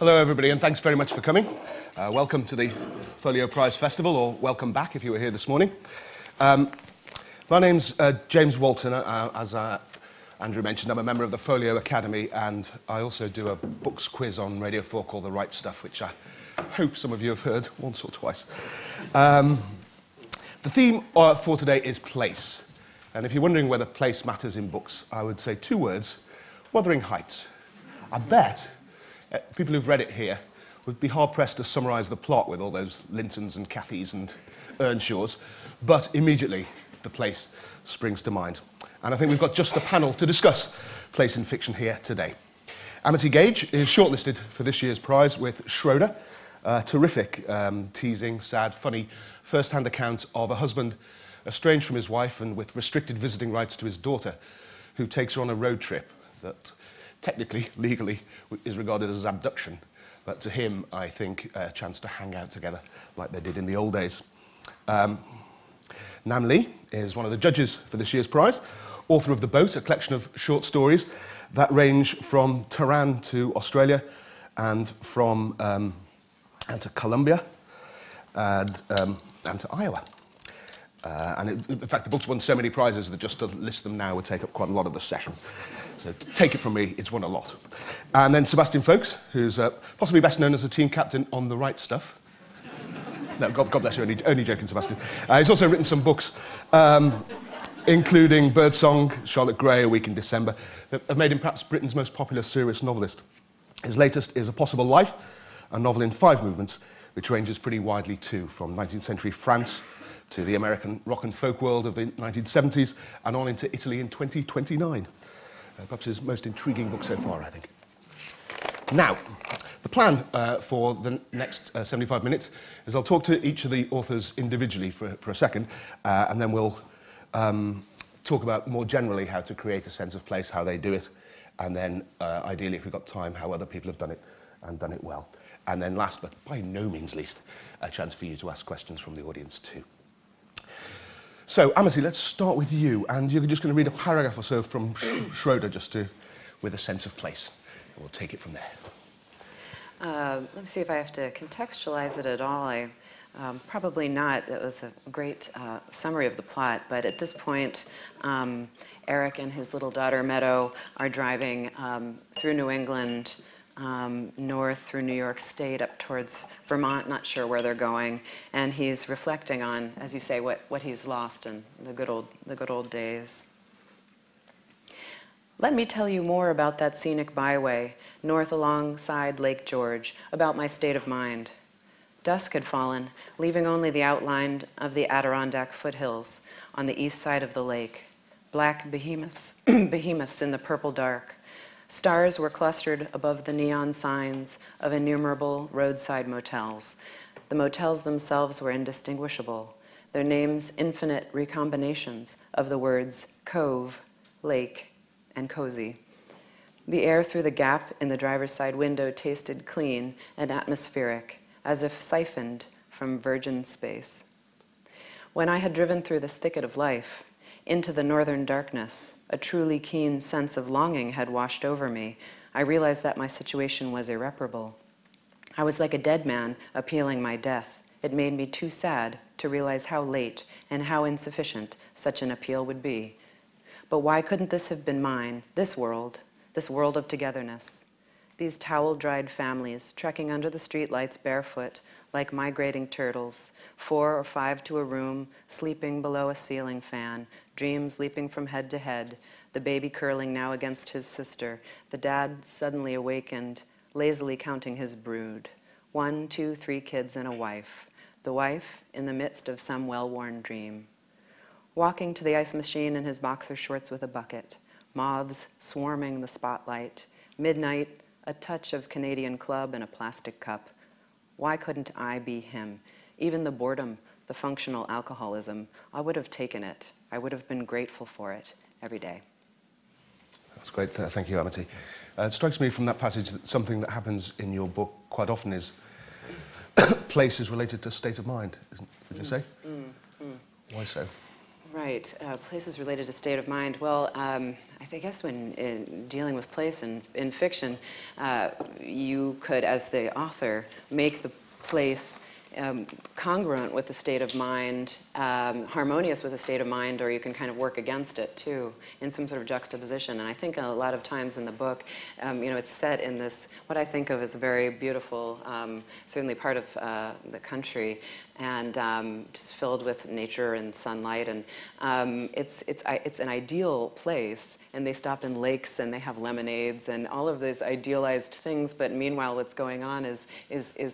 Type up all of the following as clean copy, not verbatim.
Hello everybody, and thanks very much for coming. Welcome to the Folio Prize Festival, or welcome back if you were here this morning. My name's James Walton. As Andrew mentioned, I'm a member of the Folio Academy, and I also do a books quiz on Radio 4 called The Right Stuff, which I hope some of you have heard once or twice. The theme for today is place. And if you're wondering whether place matters in books, I would say two words: Wuthering Heights. I bet people who've read it here would be hard-pressed to summarise the plot with all those Lintons and Cathys and Earnshaws, but immediately the place springs to mind. And I think we've got just the panel to discuss place in fiction here today. Amity Gaige is shortlisted for this year's prize with Schroeder, a terrific, teasing, sad, funny, first-hand account of a husband estranged from his wife and with restricted visiting rights to his daughter, who takes her on a road trip that technically, legally, is regarded as abduction. But to him, I think, a chance to hang out together like they did in the old days. Nam Lee is one of the judges for this year's prize, author of The Boat, a collection of short stories that range from Tehran to Australia and from and to Colombia and to Iowa. In fact, the book's won so many prizes that just to list them now would take up quite a lot of the session. So take it from me, it's won a lot. And then Sebastian Faulkes, who's possibly best known as the team captain on The Right Stuff. No, God bless you, only joking, Sebastian. He's also written some books, including Birdsong, Charlotte Gray, A Week in December, that have made him perhaps Britain's most popular serious novelist. His latest is A Possible Life, a novel in 5 movements, which ranges pretty widely too, from 19th century France to the American rock and folk world of the 1970s, and on into Italy in 2029. Perhaps his most intriguing book so far, I think. Now, the plan for the next 75 minutes is I'll talk to each of the authors individually for a second, and then we'll talk about more generally how to create a sense of place, how they do it, and then ideally, if we've got time, how other people have done it and done it well. And then last, but by no means least, a chance for you to ask questions from the audience too. So, Amity, let's start with you, and you're just going to read a paragraph or so from Schroeder with a sense of place. We'll take it from there. Let me see if I have to contextualize it at all. Probably not. It was a great summary of the plot, but at this point, Eric and his little daughter Meadow are driving through New England, north through New York State up towards Vermont, not sure where they're going, and he's reflecting on, as you say, what he's lost in the good old days. Let me tell you more about that scenic byway, north alongside Lake George, about my state of mind. Dusk had fallen, leaving only the outline of the Adirondack foothills on the east side of the lake, black behemoths in the purple dark. Stars were clustered above the neon signs of innumerable roadside motels. The motels themselves were indistinguishable, their names infinite recombinations of the words cove, lake, and cozy. The air through the gap in the driver's side window tasted clean and atmospheric, as if siphoned from virgin space. When I had driven through this thicket of life, into the northern darkness, a truly keen sense of longing had washed over me. I realized that my situation was irreparable. I was like a dead man appealing my death. It made me too sad to realize how late and how insufficient such an appeal would be. But why couldn't this have been mine, this world of togetherness? These towel-dried families trekking under the streetlights barefoot like migrating turtles, 4 or 5 to a room, sleeping below a ceiling fan, dreams leaping from head to head, the baby curling now against his sister, the dad suddenly awakened, lazily counting his brood. 1, 2, 3 kids and a wife. The wife in the midst of some well-worn dream. Walking to the ice machine in his boxer shorts with a bucket, moths swarming the spotlight, midnight, a touch of Canadian Club in a plastic cup. Why couldn't I be him? Even the boredom, the functional alcoholism, I would have taken it. I would have been grateful for it every day. That's great. Thank you, Amity. It strikes me from that passage that something that happens in your book quite often is place is related to state of mind, would you say? Why so? Right, places related to state of mind. Well, I guess when dealing with place in fiction, you could, as the author, make the place congruent with the state of mind, harmonious with the state of mind, or you can kind of work against it too, in some sort of juxtaposition. And I think a lot of times in the book, it's set in this, what I think of as a very beautiful, certainly part of the country, and just filled with nature and sunlight, and it's an ideal place. And they stop in lakes and they have lemonades and all of those idealized things. But meanwhile, what's going on is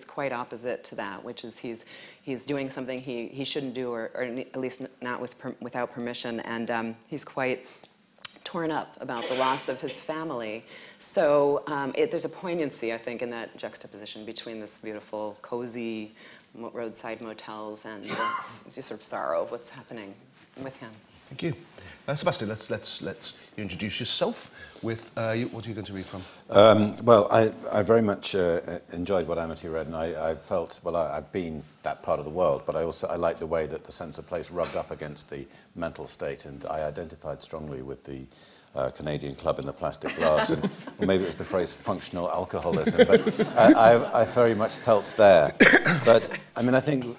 quite opposite to that, which is he's doing something he shouldn't do, or at least not without permission, and he's quite torn up about the loss of his family. So there's a poignancy, I think, in that juxtaposition between this beautiful, cozy roadside motels and the sort of sorrow of what's happening with him. Thank you. Sebastian, let's you introduce yourself with what are you going to read from? Well, I very much enjoyed what Amity read, and I felt, well, I've been that part of the world, but I like the way that the sense of place rubbed up against the mental state, and I identified strongly with the Canadian club in the plastic glass, and or maybe it was the phrase functional alcoholism, but I very much felt there. But, I mean, I think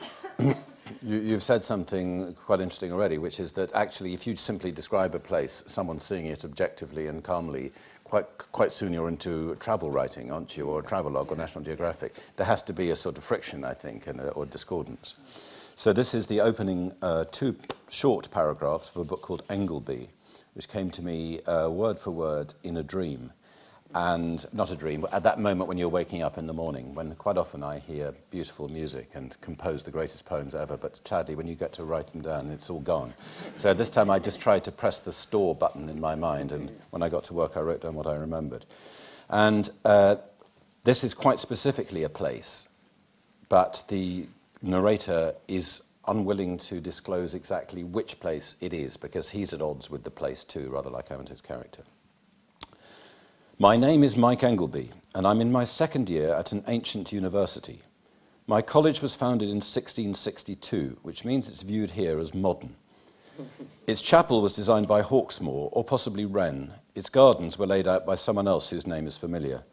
you've said something quite interesting already, which is that actually if you simply describe a place, someone seeing it objectively and calmly, quite soon you're into travel writing, aren't you, or travelogue or National Geographic. There has to be a sort of friction, I think, or discordance. So this is the opening 2 short paragraphs of a book called Engelby, which came to me word for word in a dream. And not a dream, but at that moment when you're waking up in the morning, when quite often I hear beautiful music and compose the greatest poems ever, but sadly when you get to write them down, it's all gone. So this time I just tried to press the store button in my mind, and when I got to work I wrote down what I remembered. And this is quite specifically a place, but the narrator is unwilling to disclose exactly which place it is, because he's at odds with the place too, rather like Amity's character. My name is Mike Engelby, and I'm in my 2nd year at an ancient university. My college was founded in 1662, which means it's viewed here as modern. Its chapel was designed by Hawksmoor, or possibly Wren. Its gardens were laid out by someone else whose name is familiar.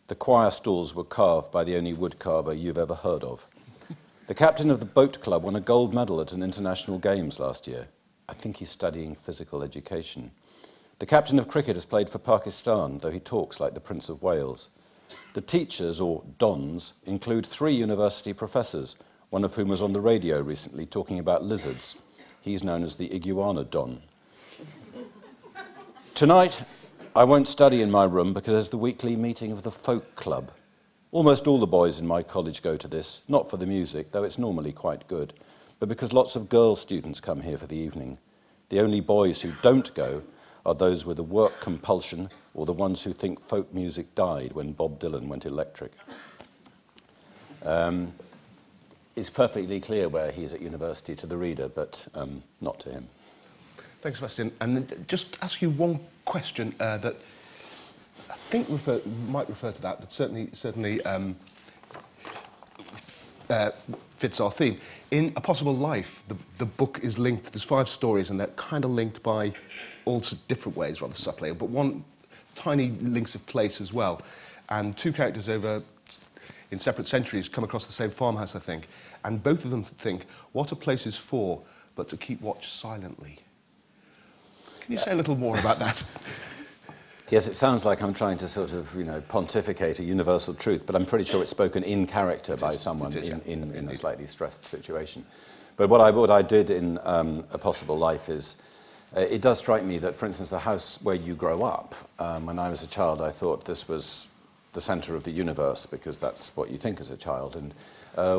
The choir stalls were carved by the only woodcarver you've ever heard of. The captain of the boat club won a gold medal at an international games last year. I think he's studying physical education. The captain of cricket has played for Pakistan, though he talks like the Prince of Wales. The teachers, or dons, include 3 university professors, one of whom was on the radio recently talking about lizards. He's known as the iguana don. Tonight, I won't study in my room because there's the weekly meeting of the folk club. Almost all the boys in my college go to this, not for the music, though it's normally quite good, but because lots of girl students come here for the evening. The only boys who don't go are those with a work compulsion, or the ones who think folk music died when Bob Dylan went electric. It's perfectly clear where he is at university to the reader, but not to him. Thanks, Sebastian. And just ask you one question that I think might refer to that, but certainly fits our theme. In A Possible Life, the book is linked, there's 5 stories, and they're kind of linked by all different ways, rather subtly, but one tiny links of place as well. And 2 characters over in separate centuries come across the same farmhouse, I think, and both of them think, what a place is for but to keep watch silently. Can you say a little more about that? Yes, it sounds like I'm trying to sort of, pontificate a universal truth, but I'm pretty sure it's spoken in character by someone in a slightly stressed situation. But what I did in A Possible Life is, it does strike me that, for instance, the house where you grow up, when I was a child, I thought this was the centre of the universe, because that's what you think as a child. And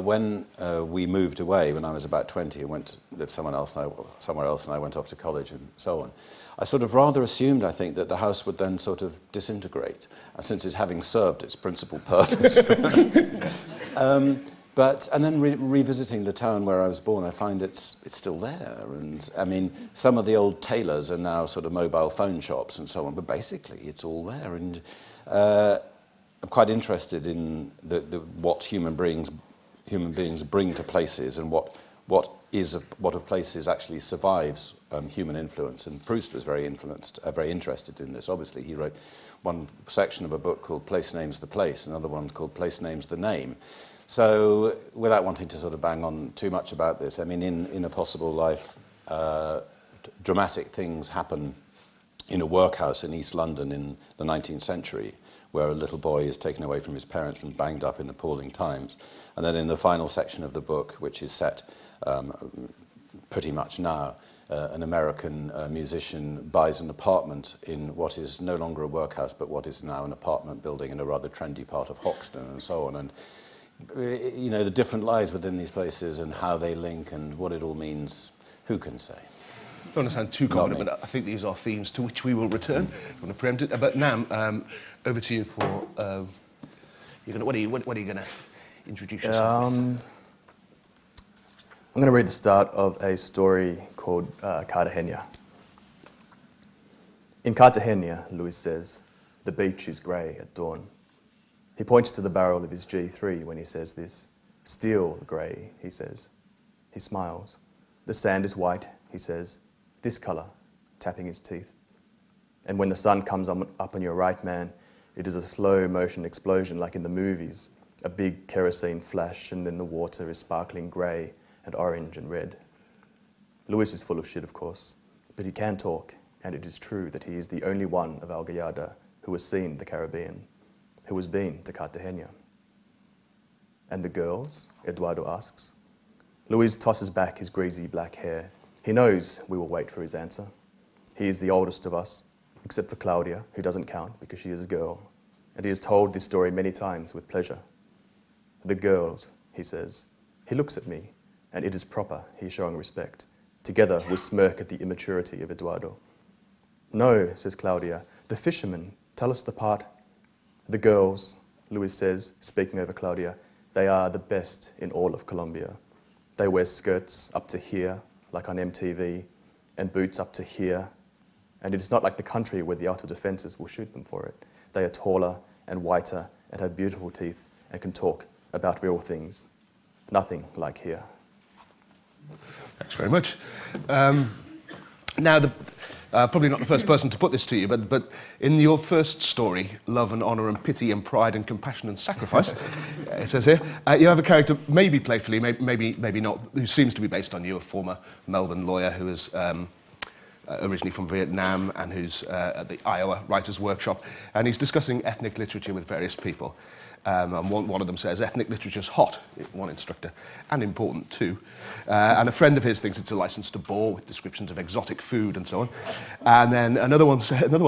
when we moved away, when I was about 20, and went to live somewhere else, and I went off to college and so on, I sort of rather assumed, I think, that the house would then sort of disintegrate, since it's having served its principal purpose. And then revisiting the town where I was born, I find it's still there. And I mean, some of the old tailors are now sort of mobile phone shops and so on, but basically it's all there. And I'm quite interested in what human beings bring to places, and what what of places actually survives human influence. And Proust was very interested in this. Obviously, he wrote one section of a book called Place Names the Place, another one called Place Names the Name. So, without wanting to sort of bang on too much about this, I mean, in A Possible Life, dramatic things happen in a workhouse in East London in the 19th century, where a little boy is taken away from his parents and banged up in appalling times. And then in the final section of the book, which is set pretty much now, an American musician buys an apartment in what is no longer a workhouse, but what is now an apartment building in a rather trendy part of Hoxton and so on. And you know, the different lives within these places and how they link and what it all means, who can say? I don't want to sound too confident, but I think these are themes to which we will return. I want to preempt it. But Nam, over to you for... what are you going to introduce yourself with? I'm going to read the start of a story called Cartagena. In Cartagena, Luis says, the beach is grey at dawn. He points to the barrel of his G3 when he says this. Steel grey, he says. He smiles. The sand is white, he says. This colour, tapping his teeth. And when the sun comes up on your right, man, it is a slow motion explosion like in the movies. A big kerosene flash, and then the water is sparkling grey and orange and red. Luis is full of shit, of course, but he can talk, and it is true that he is the only one of Al Gayada who has seen the Caribbean, who has been to Cartagena. And the girls? Eduardo asks. Luis tosses back his greasy black hair. He knows we will wait for his answer. He is the oldest of us, except for Claudia, who doesn't count because she is a girl, and he has told this story many times with pleasure. The girls, he says. He looks at me, and it is proper, he is showing respect. Together we smirk at the immaturity of Eduardo. No, says Claudia, the fishermen, tell us the part. The girls, Luis says, speaking over Claudia, they are the best in all of Colombia. They wear skirts up to here, like on MTV, and boots up to here. And it is not like the country where the auto defences will shoot them for it. They are taller and whiter and have beautiful teeth and can talk about real things. Nothing like here. Thanks very much. Now, probably not the first person to put this to you, but in your first story, Love and Honour and Pity and Pride and Compassion and Sacrifice, it says here, you have a character, maybe playfully, maybe not, who seems to be based on you, a former Melbourne lawyer who is originally from Vietnam and who's at the Iowa Writers' Workshop, and he's discussing ethnic literature with various people. And one of them says, ethnic literature's hot, one instructor, and important too. And a friend of his thinks it's a license to bore with descriptions of exotic food and so on. And then another one,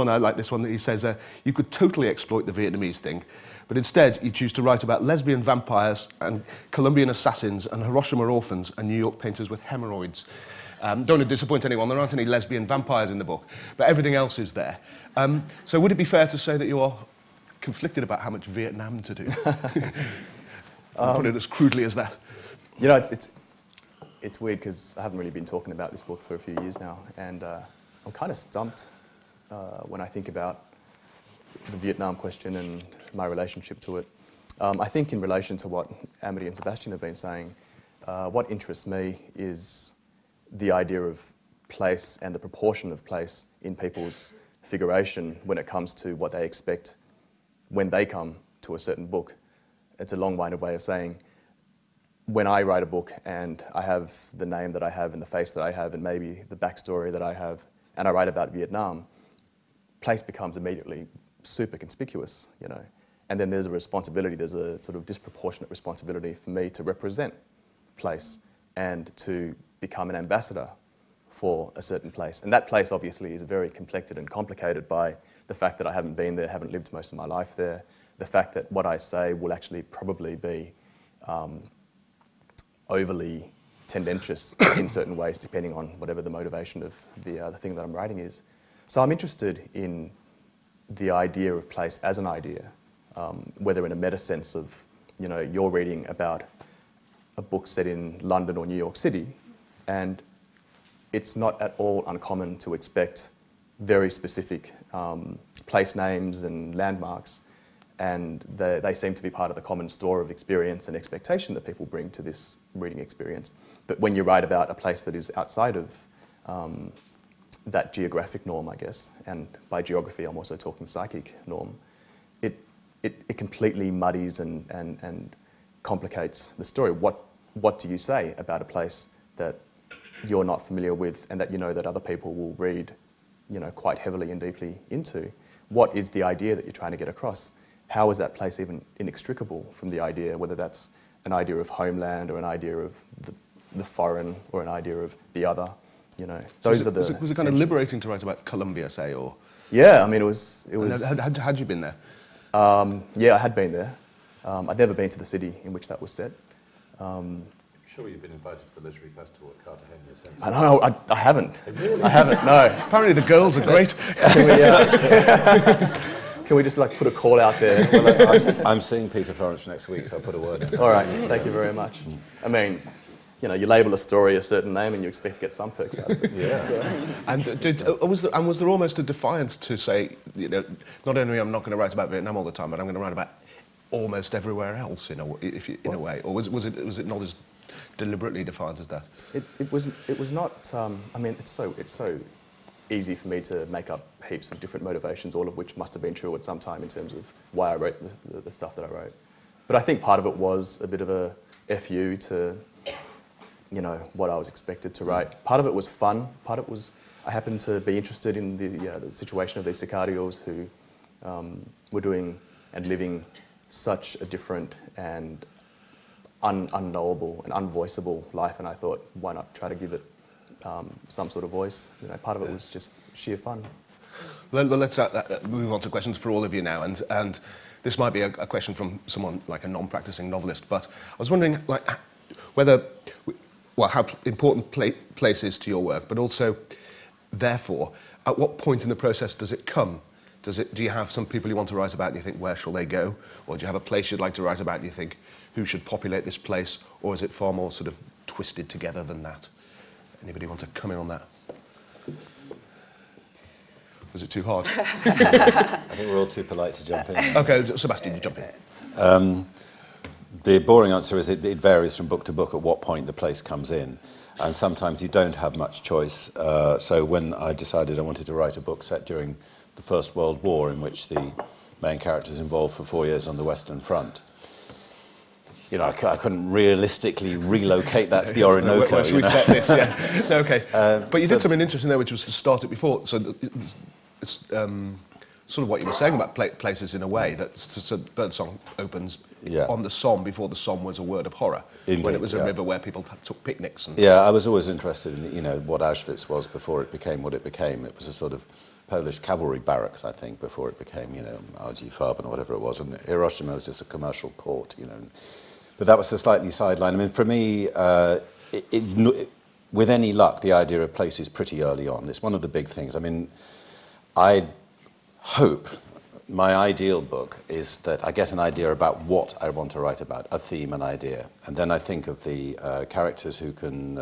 I like this one, he says, you could totally exploit the Vietnamese thing, but instead you choose to write about lesbian vampires and Colombian assassins and Hiroshima orphans and New York painters with hemorrhoids. Don't want to disappoint anyone, there aren't any lesbian vampires in the book, but everything else is there. So would it be fair to say that you are conflicted about how much Vietnam to do? I'll put it as crudely as that. You know, it's weird because I haven't really been talking about this book for a few years now, and I'm kind of stumped when I think about the Vietnam question and my relationship to it. I think in relation to what Amity and Sebastian have been saying, what interests me is the idea of place and the proportion of place in people's figuration when it comes to what they expect when they come to a certain book. It's a long-winded way of saying, when I write a book and I have the name that I have and the face that I have and maybe the backstory that I have, and I write about Vietnam, place becomes immediately super conspicuous, you know. And then there's a responsibility, there's a sort of disproportionate responsibility for me to represent place and to become an ambassador for a certain place. And that place obviously is very complected and complicated by the fact that I haven't been there, haven't lived most of my life there, the fact that what I say will actually probably be overly tendentious in certain ways, depending on whatever the motivation of the thing that I'm writing is. So I'm interested in the idea of place as an idea, whether in a meta sense of, you know, you're reading about a book set in London or New York City, and it's not at all uncommon to expect very specific place names and landmarks, and they seem to be part of the common store of experience and expectation that people bring to this reading experience. But when you write about a place that is outside of that geographic norm, I guess, and by geography I'm also talking psychic norm, it completely muddies and complicates the story. What do you say about a place that you're not familiar with and that you know that other people will read, you know, quite heavily and deeply into? What is the idea that you're trying to get across? How is that place even inextricable from the idea, whether that's an idea of homeland or an idea of the foreign or an idea of the other? You know, those are the Was it kind of tensions. liberating to write about Colombia, say, or? Yeah, I mean, it was. Had you been there? Yeah, I had been there. I'd never been to the city in which that was set. I'm sure you've been invited to the literary festival at Cartagena since. I know, I haven't. Really? I haven't, no. Apparently the girls are great. Can we just like put a call out there? Well, I'm seeing Peter Florence next week, so I'll put a word in. All right, thank you very much. I mean, you know, you label a story a certain name and you expect to get some perks out of it. Yeah. So, And was there almost a defiance to say, you know, not only I'm not going to write about Vietnam all the time, but I'm going to write about almost everywhere else in a way, or was it not as deliberately defined as that? it was not. I mean, it's so easy for me to make up heaps of different motivations, all of which must have been true at some time in terms of why I wrote the stuff that I wrote. But I think part of it was a bit of a FU to, you know, what I was expected to write. Part of it was fun. Part of it was I happened to be interested in the situation of these Sicarios who were doing and living such a different and unknowable and unvoiceable life, and I thought, why not try to give it some sort of voice? You know, part of it was just sheer fun. Well, let's move on to questions for all of you now, and this might be a question from someone like a non-practicing novelist, but I was wondering, like, how important place is to your work, but also, therefore, at what point in the process does it come? Do you have some people you want to write about and you think, where shall they go? Or do you have a place you'd like to write about and you think, who should populate this place? Or is it far more sort of twisted together than that? Anybody want to come in on that? Was it too hard? I think we're all too polite to jump in. Okay, Sebastian, you jump in. The boring answer is it varies from book to book at what point the place comes in. And sometimes you don't have much choice. So when I decided I wanted to write a book set during the First World War, in which the main character is involved for 4 years on the Western Front, you know, I couldn't realistically relocate that to the Orinoco. Where should we set this? Yeah. No, okay. But you did something interesting there, which was to start it before. So it's sort of what you were saying about places in a way. That so Birdsong opens on the Somme before the Somme was a word of horror. Indeed, when it was a river where people took picnics. And yeah, I was always interested in, you know, what Auschwitz was before it became what it became. It was a sort of Polish cavalry barracks, I think, before it became, you know, RG Farben or whatever it was. And Hiroshima was just a commercial port, you know. But that was a slightly sideline. I mean, for me, with any luck, the idea of place is pretty early on. It's one of the big things. I mean, I hope my ideal book is that I get an idea about what I want to write about, a theme, an idea. And then I think of the characters who can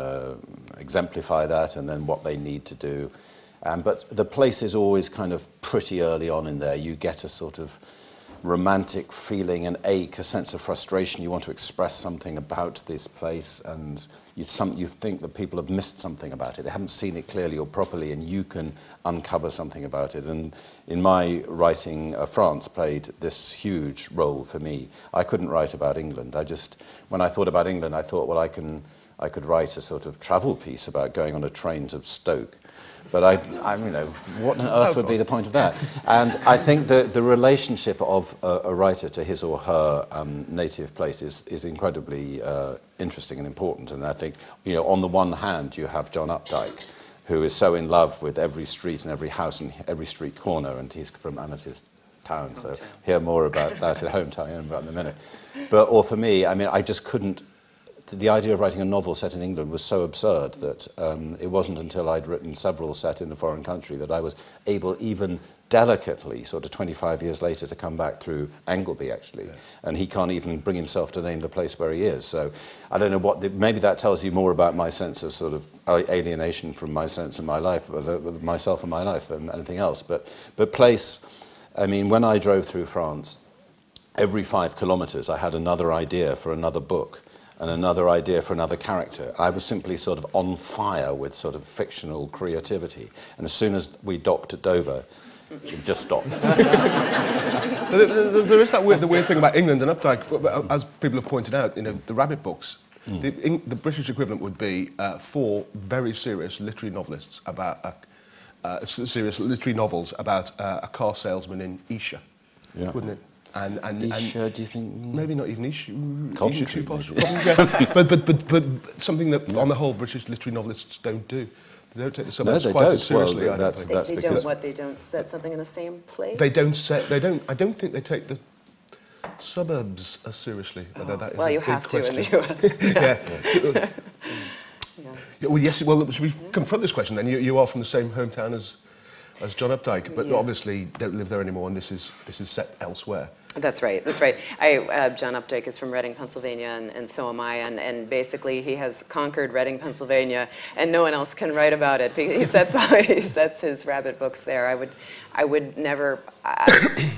exemplify that and then what they need to do. But the place is always kind of pretty early on in there. You get a sort of romantic feeling, an ache, a sense of frustration. You want to express something about this place, and you think that people have missed something about it. They haven't seen it clearly or properly, and you can uncover something about it. And in my writing, France played this huge role for me. I couldn't write about England. When I thought about England, I thought, well, I could write a sort of travel piece about going on a train to Stoke. But you know, what on earth would be the point of that? And I think the relationship of a writer to his or her native place is incredibly interesting and important. And I think, you know, on the one hand, you have John Updike, who is so in love with every street and every house and every street corner, and he's from Amity's town, so hear more about that at Hometown in about in a minute. Or for me, I mean, I just couldn't. The idea of writing a novel set in England was so absurd that it wasn't until I'd written several set in a foreign country that I was able, even delicately, sort of 25 years later, to come back through Angleby, actually. Yeah. And he can't even bring himself to name the place where he is. So I don't know maybe that tells you more about my sense of sort of alienation from my sense of my life, of myself and my life, than anything else. But place, I mean, when I drove through France, every 5 kilometres I had another idea for another book. and another idea for another character. I was simply sort of on fire with sort of fictional creativity. And as soon as we docked at Dover, it just stopped. There is the weird thing about England and Updike, as people have pointed out, the Rabbit books. The British equivalent would be 4 very serious literary novelists about serious literary novels about a car salesman in Esher, wouldn't it? And Esher, do you think? Maybe not even Esher. Coventry, Esher too posh. maybe. Yeah. But something that, on the whole, British literary novelists don't do. They don't take the suburbs quite as seriously. Well, I don't think. that's because They don't set something in the same place? They don't. I don't think they take the suburbs as seriously. That is well, a you big have question. to in the US. Yeah. Well, yes. Well, should we confront this question then? You are from the same hometown as John Updike, but obviously don't live there anymore, and this is set elsewhere. That's right. John Updike is from Reading, Pennsylvania, and so am I. And basically, he has conquered Reading, Pennsylvania, and no one else can write about it. He sets his rabbit books there. I would never,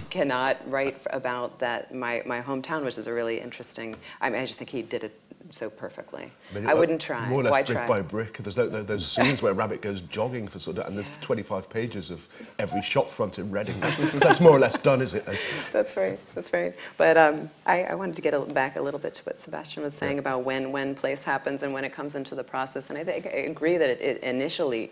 cannot write about that my hometown, which is a really interesting. I just think he did it so perfectly. I wouldn't try. More or less Why brick try? by brick. There's those scenes where Rabbit goes jogging for and there's 25 pages of every shop front in Reading. That's more or less done, is it? That's right. But I wanted to get back a little bit to what Sebastian was saying about when place happens and when it comes into the process. And I think I agree that initially,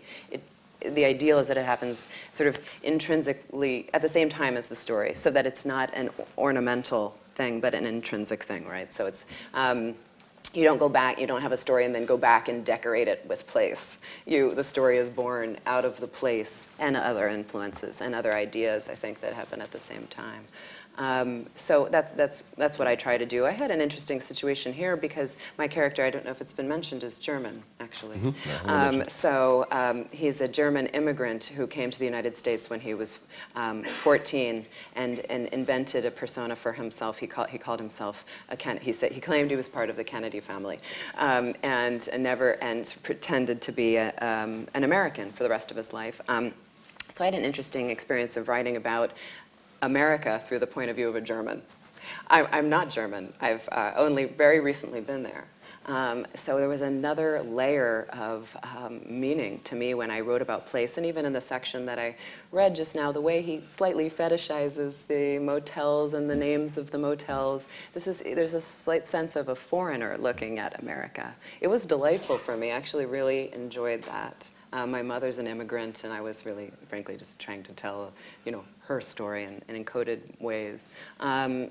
the ideal is that it happens sort of intrinsically at the same time as the story, so that it's not an ornamental thing, but an intrinsic thing, right? So it's you don't go back, you don't have a story and then go back and decorate it with place. The story is born out of the place and other influences and other ideas, I think, that happen at the same time. So that's what I try to do. I had an interesting situation here because my character, I don't know if it's been mentioned, is German, actually. He's a German immigrant who came to the United States when he was 14 and invented a persona for himself. He called himself he claimed he was part of the Kennedy family, and pretended to be an American for the rest of his life. So I had an interesting experience of writing about America through the point of view of a German. I'm not German. I've only very recently been there. So there was another layer of meaning to me when I wrote about place, and even in the section that I read just now, the way he slightly fetishizes the motels and the names of the motels. There's a slight sense of a foreigner looking at America. It was delightful for me. I actually really enjoyed that. My mother's an immigrant, and I was really, frankly, just trying to tell, her story in encoded ways. I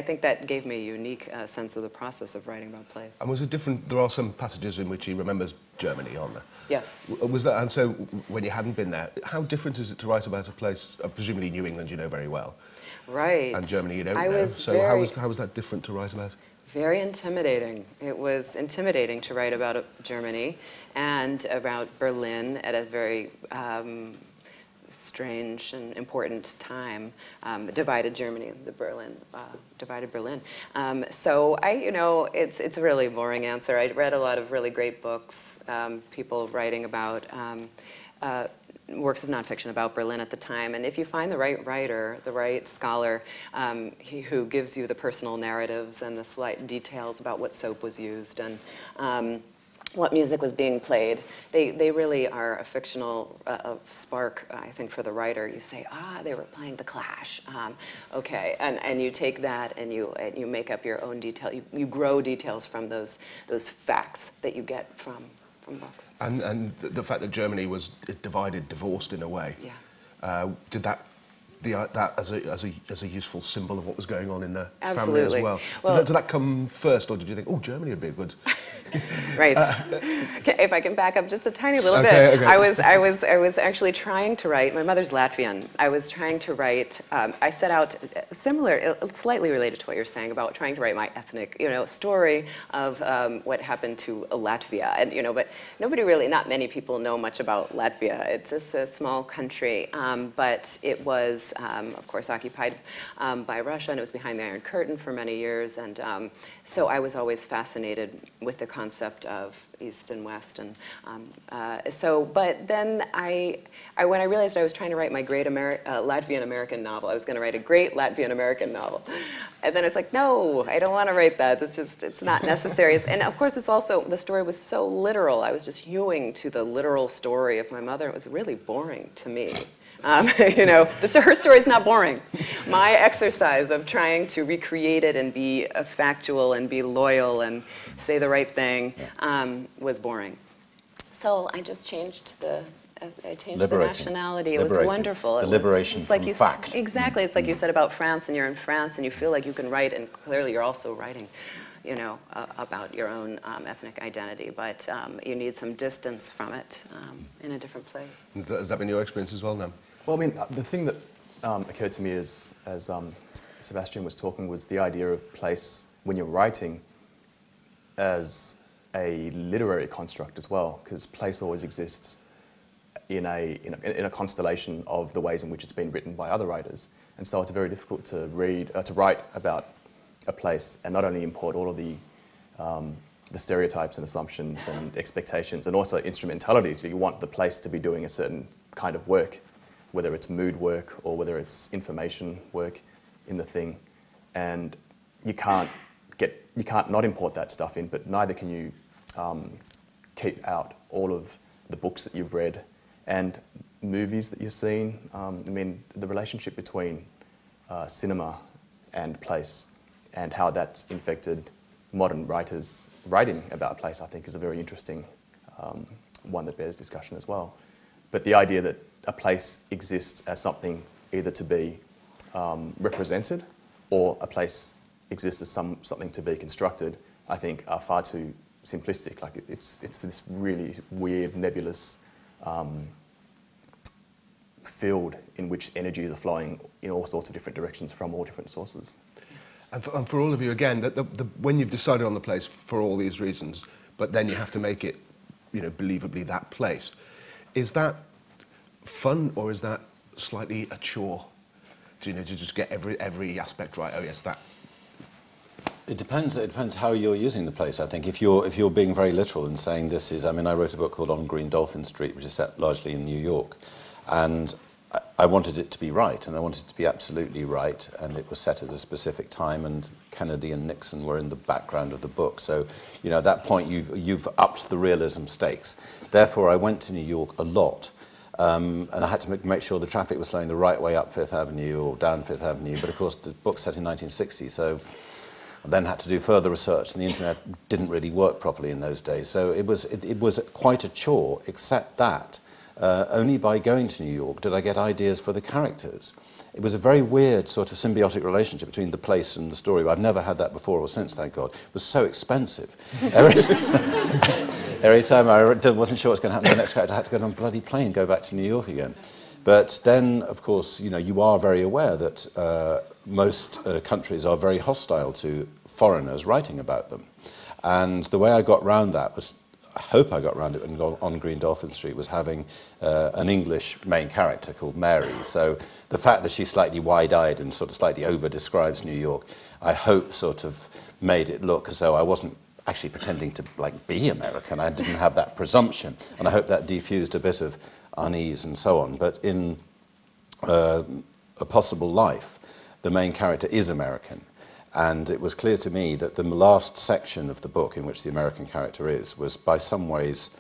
think that gave me a unique sense of the process of writing about place. And was it different? There are some passages in which he remembers Germany, aren't there? Yes. Was that, and so when you hadn't been there, how different is it to write about a place, presumably New England you know very well? Right. And Germany you don't know. So how was that different to write about? Very intimidating. It was intimidating to write about Germany and about Berlin at a very strange and important time. Divided Germany, divided Berlin. So it's a really boring answer. I read a lot of really great books, people writing about works of nonfiction about Berlin at the time. And if you find the right writer, the right scholar, who gives you the personal narratives and the slight details about what soap was used and what music was being played, they really are a fictional spark, I think, for the writer. You say, they were playing The Clash. Okay, and you take that and you make up your own detail. You grow details from those facts that you get from books. And the fact that Germany was divided, divorced in a way, did that as a useful symbol of what was going on in the family as well? Did that come first, or did you think, Germany would be a good? Right. If I can back up just a tiny little bit, okay. I was actually trying to write. My mother's Latvian. I was trying to write. I set out slightly related to what you're saying about trying to write my ethnic, story of what happened to Latvia, and but not many people know much about Latvia. It's just a small country, but it was, of course, occupied by Russia, and it was behind the Iron Curtain for many years, and so I was always fascinated with the concept of East and West, and but then when I realized I was trying to write my great Latvian American novel, I was going to write a great Latvian American novel, And then it's like, no, I don't want to write that. It's not necessary. And of course, it's also, the story was so literal. I was just hewing to the literal story of my mother. It was really boring to me. You know, her story is not boring. My exercise of trying to recreate it and be factual and be loyal and say the right thing was boring. So I just changed the nationality. It was wonderful. The liberation it's like from fact. Exactly. It's like you said about France, and you're in France, and you feel like you can write, and clearly you're also writing, you know, about your own ethnic identity, but you need some distance from it in a different place. Has that been your experience as well, then? Well, I mean, the thing that occurred to me as Sebastian was talking was the idea of place when you're writing as a literary construct as well, because place always exists in a constellation of the ways in which it's been written by other writers, and so it's very difficult to write about a place and not only import all of the stereotypes and assumptions and expectations and also instrumentalities. You want the place to be doing a certain kind of work, whether it's mood work or whether it's information work in the thing, and you can't not import that stuff in, but neither can you keep out all of the books that you've read and movies that you've seen. I mean, the relationship between cinema and place and how that's infected modern writers' writing about a place, I think, is a very interesting one that bears discussion as well. But the idea that a place exists as something either to be represented or a place exists as something to be constructed, I think are far too simplistic. Like it's this really weird, nebulous field in which energies are flowing in all sorts of different directions from all different sources. And for all of you, again, when you've decided on the place for all these reasons, but then you have to make it, you know, believably that place, is that fun or is that slightly a chore? To, you know, to just get every aspect right? Oh yes, that. It depends. It depends how you're using the place. I think if you're being very literal and saying this is, I mean, I wrote a book called On Green Dolphin Street, which is set largely in New York, and I wanted it to be right, and I wanted it to be absolutely right, and it was set at a specific time, and Kennedy and Nixon were in the background of the book. So, you know, at that point you've upped the realism stakes. Therefore, I went to New York a lot. And I had to make sure the traffic was flowing the right way up Fifth Avenue or down Fifth Avenue. But of course, the book's set in 1960, so I then had to do further research, and the internet didn't really work properly in those days. So it was quite a chore, except that only by going to New York did I get ideas for the characters. It was a very weird sort of symbiotic relationship between the place and the story. I've never had that before or since, thank God. It was so expensive. Every time I wasn't sure what was going to happen to the next character, I had to go on a bloody plane and go back to New York again. But then, of course, you know, you are very aware that most countries are very hostile to foreigners writing about them. And the way I got round that was, I hope I got round it on Green Dolphin Street, was having an English main character called Mary. So the fact that she's slightly wide-eyed and sort of slightly over-describes New York, I hope sort of made it look as though I wasn't actually pretending to like be American. I didn't have that presumption, and I hope that diffused a bit of unease and so on. But in A Possible Life, the main character is American, and it was clear to me that the last section of the book in which the American character was by some ways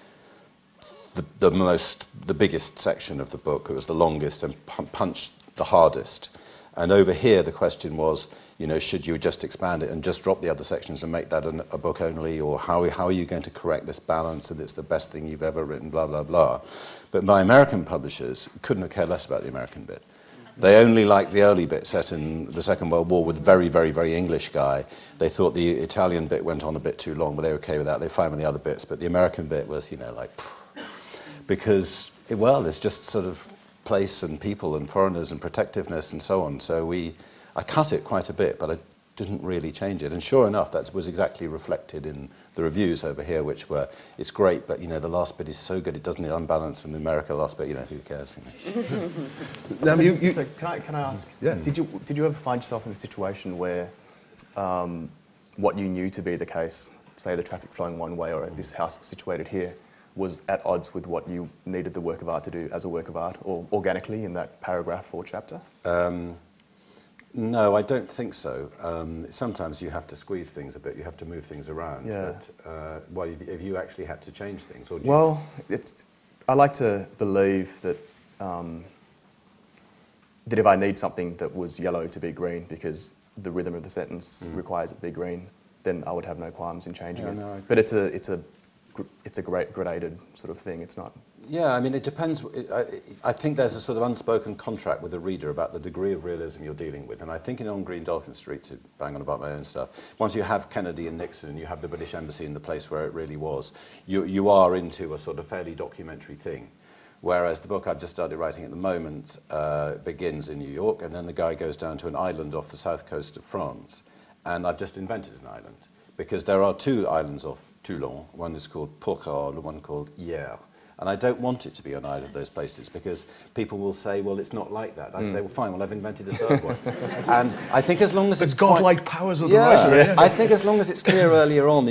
the biggest section of the book. It was the longest and punched the hardest. And over here, the question was, you know, should you just expand it and just drop the other sections and make that a book only, or how are you going to correct this balance and it's the best thing you've ever written, blah, blah, blah. But my American publishers couldn't have cared less about the American bit. They only liked the early bit set in the Second World War with a very, very, very English guy. They thought the Italian bit went on a bit too long, but they were okay with that. They were fine with the other bits. But the American bit was, you know, like, because, well, it's just sort of place and people and foreigners and protectiveness and so on. So I cut it quite a bit, but I didn't really change it. And sure enough, that was exactly reflected in the reviews over here, which were, it's great, but, you know, the last bit is so good, it doesn't unbalance, and in America, the last bit, you know, who cares? You know? Now, so can I ask, yeah. did you ever find yourself in a situation where what you knew to be the case, say the traffic flowing one way or this house situated here, was at odds with what you needed the work of art to do as a work of art, or organically in that paragraph or chapter? No, I don't think so. Sometimes you have to squeeze things a bit, you have to move things around. Yeah. But well, have you actually had to change things? Or Well, I like to believe that that if I need something that was yellow to be green because the rhythm of the sentence requires it to be green, then I would have no qualms in changing it. No, but it's a great gradated sort of thing. It's not. Yeah, I mean, it depends. I think there's a sort of unspoken contract with the reader about the degree of realism you're dealing with. And I think in On Green Dolphin Street, to bang on about my own stuff, once you have Kennedy and Nixon and you have the British Embassy in the place where it really was, you are into a sort of fairly documentary thing. Whereas the book I've just started writing at the moment begins in New York, and then the guy goes down to an island off the south coast of France. And I've just invented an island, because there are two islands off Toulon. One is called Porquerolles, one called Hyères. And I don't want it to be on either of those places, because people will say, well, it's not like that. I say, well, fine, well, I've invented a third one. And I think as long as it's godlike powers of the writer. Yeah. I think as long as it's clear early on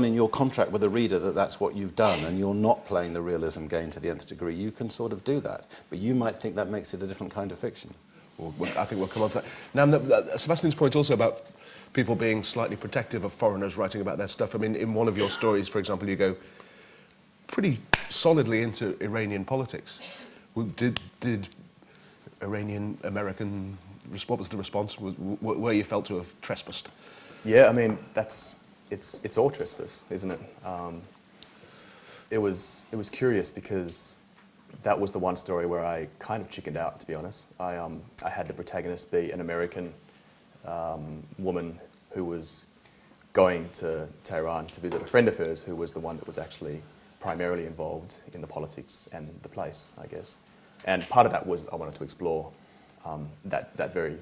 in your contract with the reader that that's what you've done, and you're not playing the realism game to the nth degree, you can sort of do that. But you might think that makes it a different kind of fiction. Well, I think we'll come on to that. Now, Sebastian's point also about people being slightly protective of foreigners writing about their stuff. I mean, in one of your stories, for example, you go pretty solidly into Iranian politics. Did Iranian American, what was the response? Were you felt to have trespassed? Yeah, I mean, it's all trespass, isn't it? It was curious because that was the one story where I kind of chickened out, to be honest. I had the protagonist be an American woman who was going to Tehran to visit a friend of hers who was the one that was actually primarily involved in the politics and the place, I guess. And part of that was I wanted to explore that very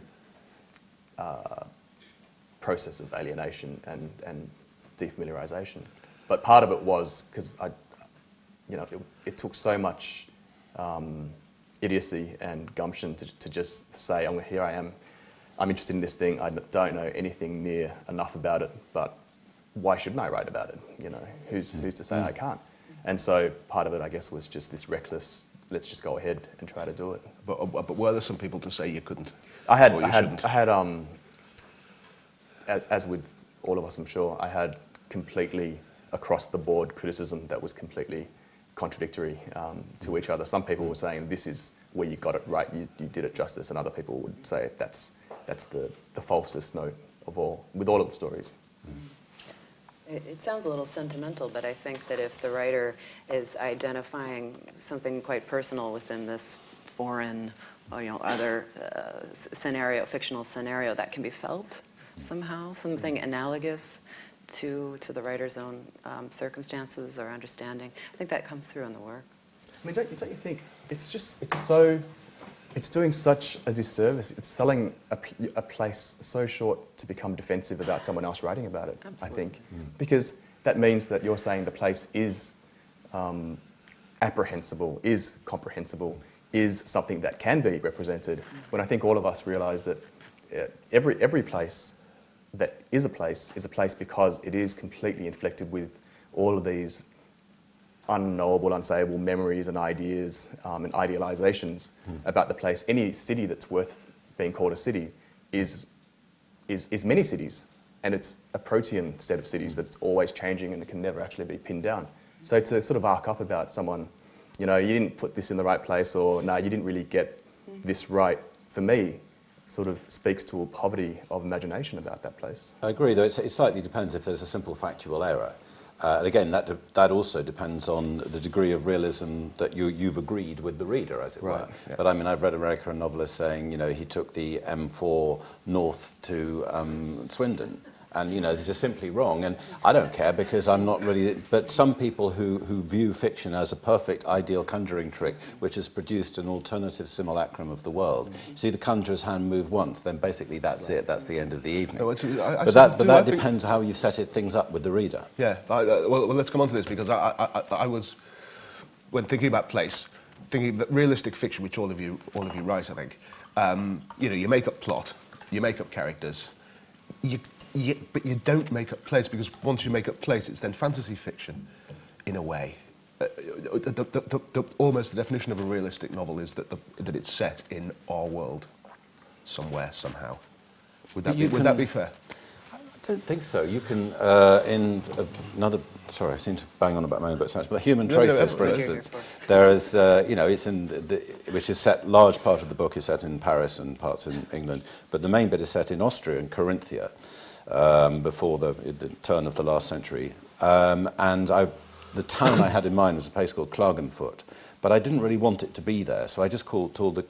process of alienation and defamiliarization. But part of it was because it took so much idiocy and gumption to just say, oh, here I am, I'm interested in this thing, I don't know anything near enough about it, but why shouldn't I write about it? You know, who's to say I can't? And so part of it, I guess, was just this reckless, let's just go ahead and try to do it. But were there some people to say you couldn't? I had, as with all of us, I'm sure, I had completely across the board criticism that was completely contradictory to each other. Some people were saying this is where you got it right, you did it justice, and other people would say that's the falsest note of all, with all of the stories. It sounds a little sentimental, but I think that if the writer is identifying something quite personal within this foreign, other fictional scenario, that can be felt somehow, something analogous to the writer's own circumstances or understanding. I think that comes through in the work. I mean, don't you think it's doing such a disservice. It's selling a place so short to become defensive about someone else writing about it. Absolutely. I think, because that means that you're saying the place is apprehensible, is comprehensible, is something that can be represented. When I think all of us realise that every place that is a place because it is completely inflected with all of these unknowable, unsayable memories and ideas and idealizations about the place. Any city that's worth being called a city is many cities, and it's a protean set of cities that's always changing and it can never actually be pinned down. So to sort of arc up about someone, you didn't put this in the right place, or no, you didn't really get this right, for me, sort of speaks to a poverty of imagination about that place. I agree, though it slightly depends if there's a simple factual error. And again, that also depends on the degree of realism that you've agreed with the reader, as it were. Yeah. But I mean, I've read a novelist saying, he took the M4 north to Swindon, and they're just simply wrong. And I don't care, because I'm not really. But some people who view fiction as a perfect, ideal conjuring trick, which has produced an alternative simulacrum of the world. See the conjurer's hand move once, then basically that's it. That's the end of the evening. No, but that depends how you set things up with the reader. Yeah. Well, let's come on to this, because I was, when thinking about place, thinking that realistic fiction, which all of you write, I think, you make up plot, you make up characters, but you don't make up place, because once you make up place, it's then fantasy fiction, in a way. Almost the definition of a realistic novel is that it's set in our world, somewhere, somehow. Would that be fair? I don't think so. You can, in another, sorry, I seem to bang on about my own books, but Human Traces, for instance, there is, you know, it's in, which is set, large part of the book is set in Paris and parts in England, but the main bit is set in Austria, in Carinthia, before the turn of the last century. And the town I had in mind was a place called Klagenfurt, but I didn't really want it to be there, so I just called the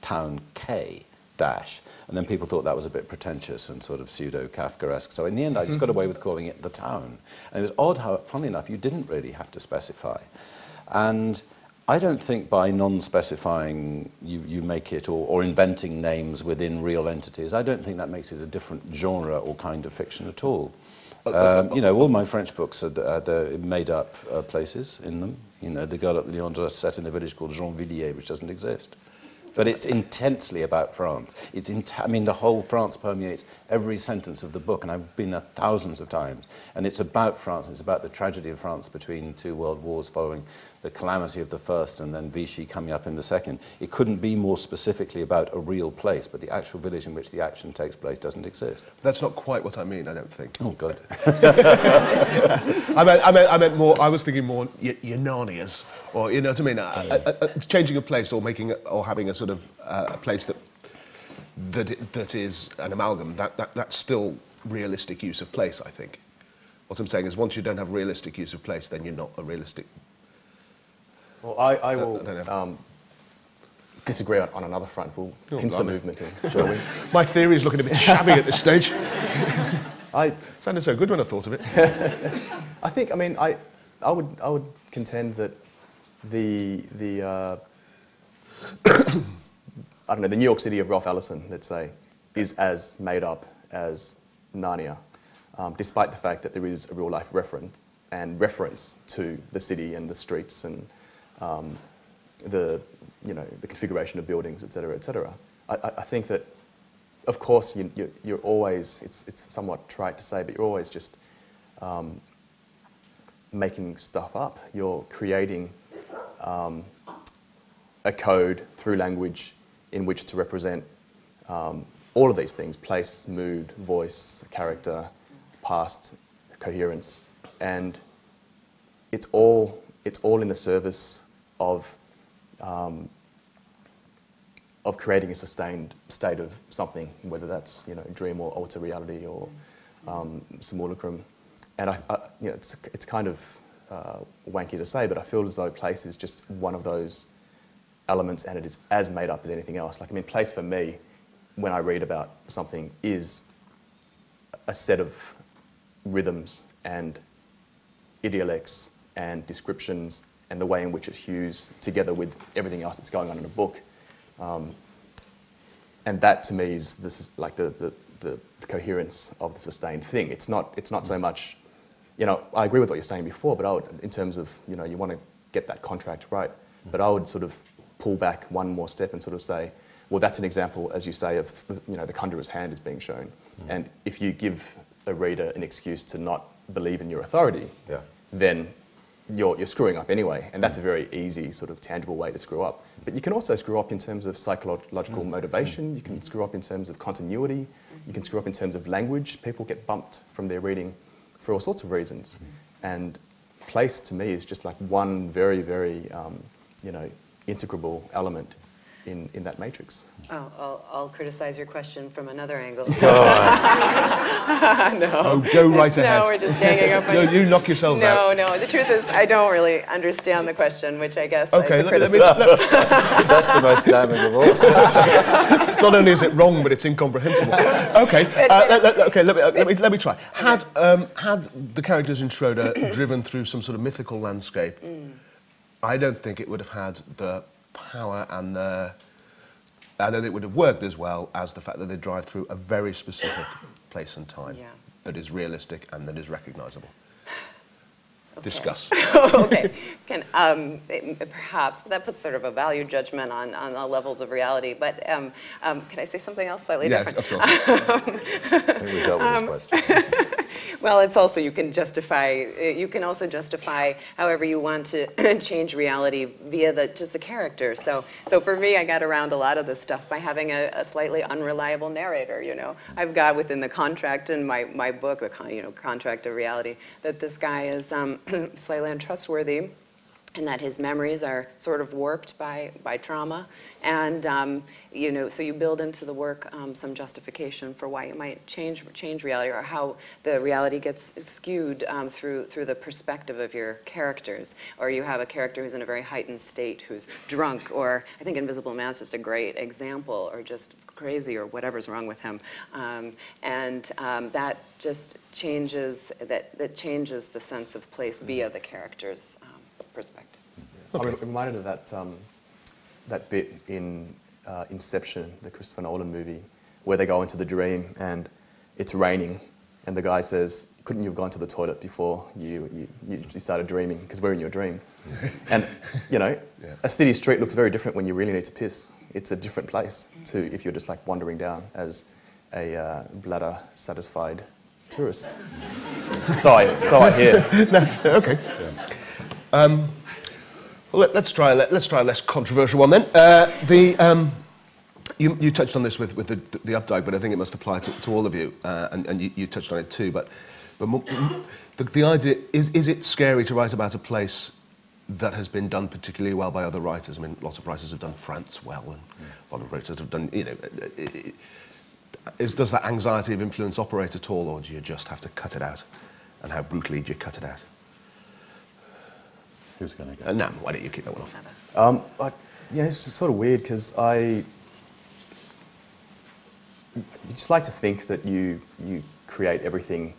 town K dash, and then people thought that was a bit pretentious and sort of pseudo-Kafkaesque. So in the end, I just got away with calling it the town. And it was odd how, funnily enough, you didn't really have to specify. And I don't think by non-specifying you make it, or inventing names within real entities, I don't think that makes it a different genre or kind of fiction at all. You know, all my French books are made-up places in them. You know, The Girl at Lyons is set in a village called Gennevilliers, which doesn't exist. But it's intensely about France. I mean, the whole France permeates every sentence of the book, and I've been there thousands of times. And it's about France. It's about the tragedy of France between two world wars, following the calamity of the first and then Vichy coming up in the second. It couldn't be more specifically about a real place, but the actual village in which the action takes place doesn't exist. That's not quite what I mean, I don't think. Oh, good. I meant more, I was thinking more your Narnias, or, you know what I mean, changing a place or having a sort of a place that is an amalgam, that's still realistic use of place, I think. What I'm saying is, once you don't have realistic use of place, then you're not a realistic... Well, I will disagree on another front. We'll pincer movement in, shall we? My theory is looking a bit shabby at this stage. Sounded so good when I thought of it. I think, I mean, I would contend that the I don't know, the New York City of Ralph Ellison, let's say, is as made up as Narnia, despite the fact that there is a real life reference to the city and the streets and the configuration of buildings, etc., etc. I think that, of course, you're always, it's somewhat trite to say, but you're always just making stuff up. You're creating a code through language in which to represent all of these things: place, mood, voice, character, past, coherence, and it's all in the service of creating a sustained state of something, whether that's, you know, dream or alter reality or simulacrum. And it's kind of wanky to say, but I feel as though place is just one of those elements, and it is as made up as anything else. Like, I mean, place for me, when I read about something, is a set of rhythms and idiolects and descriptions and the way in which it hews together with everything else that's going on in a book. And that, to me, is the coherence of the sustained thing. It's not so much, you know, I agree with what you're saying before, but I would, in terms of, you know, you want to get that contract right, but I would sort of pull back one more step and sort of say, well, that's an example, as you say, of, you know, the conjurer's hand is being shown. And if you give a reader an excuse to not believe in your authority, then you're screwing up anyway. And that's a very easy, sort of tangible way to screw up. But you can also screw up in terms of psychological motivation. You can screw up in terms of continuity. You can screw up in terms of language. People get bumped from their reading for all sorts of reasons. And place, to me, is just like one very, very, you know, integrable element in that matrix. Oh, I'll criticize your question from another angle. No. Oh, go right ahead. No, we're just ganging up. So you knock yourselves out. No, the truth is I don't really understand the question, which I guess okay, is a criticism. That's the most damning of all. Not only is it wrong, but it's incomprehensible. Okay, let me try. Had the characters in Schroeder driven through some sort of mythical landscape, I don't think it would have had the power and then it would have worked as well as the fact that they drive through a very specific place and time that is realistic and that is recognisable. Okay. Discuss. Okay, perhaps, but that puts sort of a value judgment on the levels of reality. But can I say something else slightly different? Yeah, of course. I think we dealt with this question. Well, it's also, you can also justify however you want to change reality via just the character. So for me, I got around a lot of this stuff by having a slightly unreliable narrator, you know. I've got within the contract in my book, the contract of reality, that this guy is slightly untrustworthy, and that his memories are sort of warped by trauma. And, you know, so you build into the work some justification for why you might change reality, or how the reality gets skewed through the perspective of your characters. Or you have a character who's in a very heightened state, who's drunk, or I think Invisible Man's just a great example, or just crazy, or whatever's wrong with him. That just changes, that changes the sense of place via the character's perspective. Okay. I'm reminded of that bit in Inception, the Christopher Nolan movie, where they go into the dream and it's raining, and the guy says, "Couldn't you have gone to the toilet before you started dreaming? Because we're in your dream." And you know, a city street looks very different when you really need to piss. It's a different place to if you're just like wandering down as a bladder-satisfied tourist. So I hear. No, okay. Well, let's try a less controversial one then. You touched on this with the updike, but I think it must apply to all of you, and you touched on it too. But the idea is it scary to write about a place that has been done particularly well by other writers? I mean, lots of writers have done France well, and a lot of writers have done. You know, does that anxiety of influence operate at all, or do you just have to cut it out? And how brutally do you cut it out? Who's going to go? No, why don't you keep that one off? Yeah, it's sort of weird because I just like to think that you create everything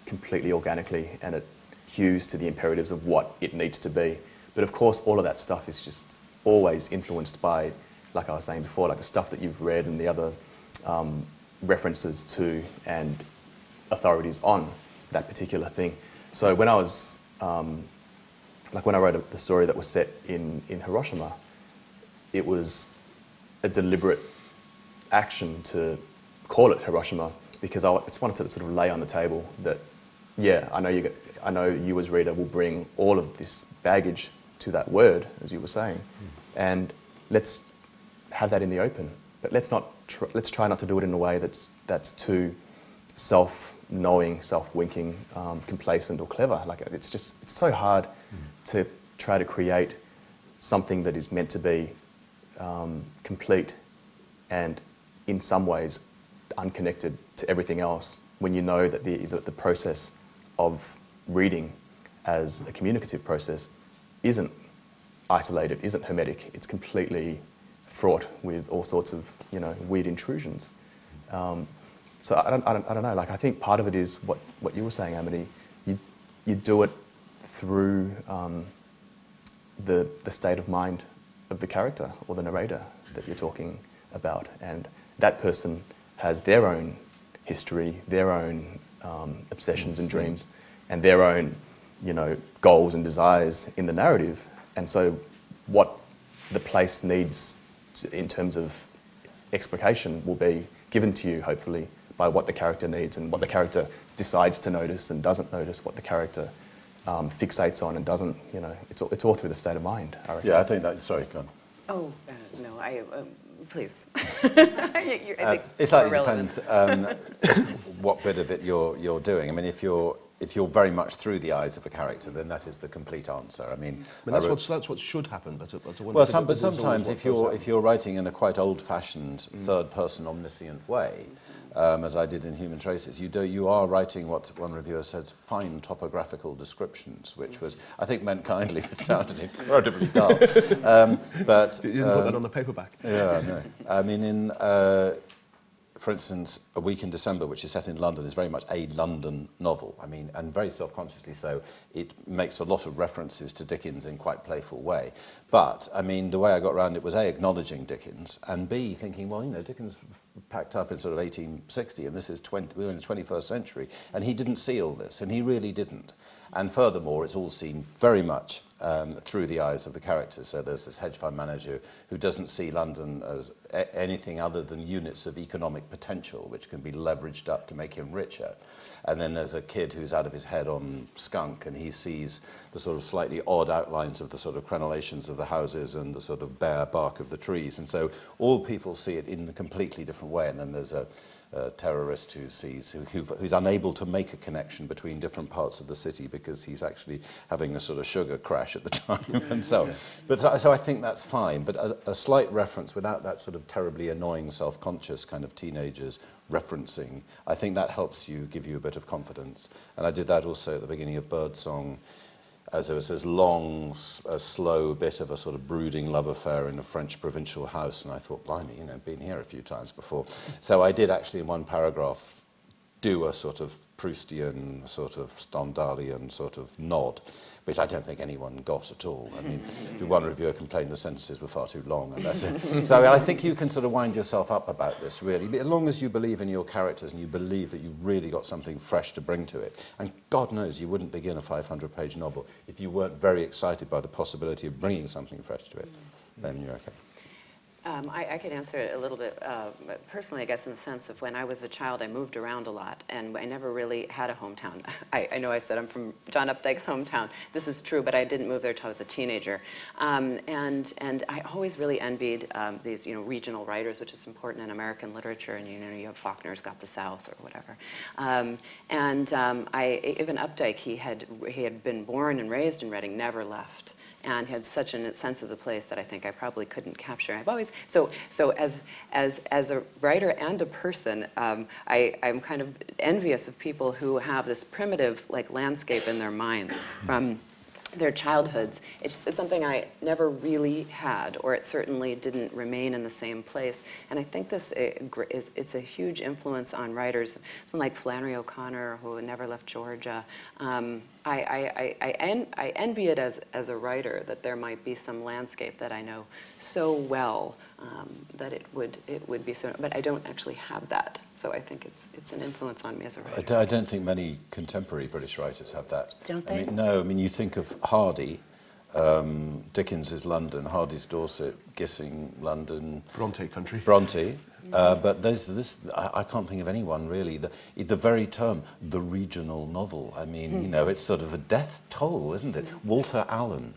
completely organically and it hews to the imperatives of what it needs to be. But of course, all of that stuff is just always influenced by, like I was saying before, like the stuff that you've read and the other references to and authorities on that particular thing. So when I was when I wrote the story that was set in Hiroshima, it was a deliberate action to call it Hiroshima because I just wanted to sort of lay on the table that, yeah, I know you as reader will bring all of this baggage to that word, as you were saying, and let's have that in the open. But let's try not to do it in a way that's too self-knowing, self-winking, complacent or clever. Like it's so hard to try to create something that is meant to be complete and in some ways unconnected to everything else when you know that the process of reading as a communicative process isn't isolated, isn't hermetic. It's completely fraught with all sorts of weird intrusions. So I don't know. Like I think part of it is what you were saying, Amity. You do it through the state of mind of the character or the narrator that you're talking about, and that person has their own history, their own obsessions and dreams, and their own goals and desires in the narrative. And so what the place needs in terms of explication will be given to you, hopefully, by what the character needs and what the character decides to notice and doesn't notice, what the character fixates on and doesn't. It's all through the state of mind, I reckon. Yeah, I think that. Sorry, go on. Oh, no, please. I think it slightly depends what bit of it you're doing. I mean, if you're very much through the eyes of a character, then that is the complete answer. I mean, that's what should happen. But sometimes if you're writing in a quite old-fashioned third-person omniscient way, as I did in Human Traces, you are writing what one reviewer said, fine topographical descriptions, which was, I think, meant kindly, but sounded incredibly dull. But you didn't put that on the paperback. Yeah, no. I mean, for instance, A Week in December, which is set in London, is very much a London novel. I mean, and very self-consciously so. It makes a lot of references to Dickens in quite a playful way. But, I mean, the way I got around it was A, acknowledging Dickens, and B, thinking, well, Dickens packed up in sort of 1860, and this is we're in the 21st century, and he didn't see all this, and he really didn't. And furthermore, it's all seen very much through the eyes of the characters. So there's this hedge fund manager who doesn't see London as anything other than units of economic potential, which can be leveraged up to make him richer. And then there's a kid who's out of his head on skunk, and he sees the sort of slightly odd outlines of the sort of crenellations of the houses and the sort of bare bark of the trees. And so all people see it in a completely different way. And then there's a terrorist who's unable to make a connection between different parts of the city because he's actually having a sort of sugar crash at the time and so on. But so I think that's fine, but a slight reference without that sort of terribly annoying self-conscious kind of teenagers referencing, I think that helps you, give you a bit of confidence. And I did that also at the beginning of Birdsong, as there was this long, slow bit of a sort of brooding love affair in a French provincial house, and I thought, blimey, you know, been here a few times before. So I did actually, in one paragraph, do a sort of Proustian, sort of Stendhalian sort of nod, which I don't think anyone got at all. I mean, one reviewer complained the sentences were far too long, and that's it. So I think you can sort of wind yourself up about this, really. But as long as you believe in your characters and you believe that you've really got something fresh to bring to it, and God knows you wouldn't begin a 500-page novel if you weren't very excited by the possibility of bringing something fresh to it, then you're okay. I could answer it a little bit personally, I guess, in the sense of when I was a child, I moved around a lot, and I never really had a hometown. I know I said I'm from John Updike's hometown. This is true, but I didn't move there until I was a teenager. And I always really envied these, you know, regional writers, which is important in American literature, and, you know, you have Faulkner's got the South or whatever. Even Updike, he had been born and raised in Reading, never left, and had such a sense of the place that I think I probably couldn't capture. I've always, so as a writer and a person, I'm kind of envious of people who have this primitive like landscape in their minds from their childhoods. It's something I never really had, or it certainly didn't remain in the same place. And I think this it's a huge influence on writers, someone like Flannery O'Connor, who never left Georgia. I envy it as a writer that there might be some landscape that I know so well that it would be so, but I don't actually have that. So I think it's an influence on me as a writer. I don't think many contemporary British writers have that. Don't they? No, I mean, you think of Hardy, Dickens is London, Hardy's Dorset, Gissing, London. Bronte country. Bronte. But there's this, I can't think of anyone really. The very term, the regional novel, I mean, you know, it's sort of a death toll, isn't it? Walter Allen,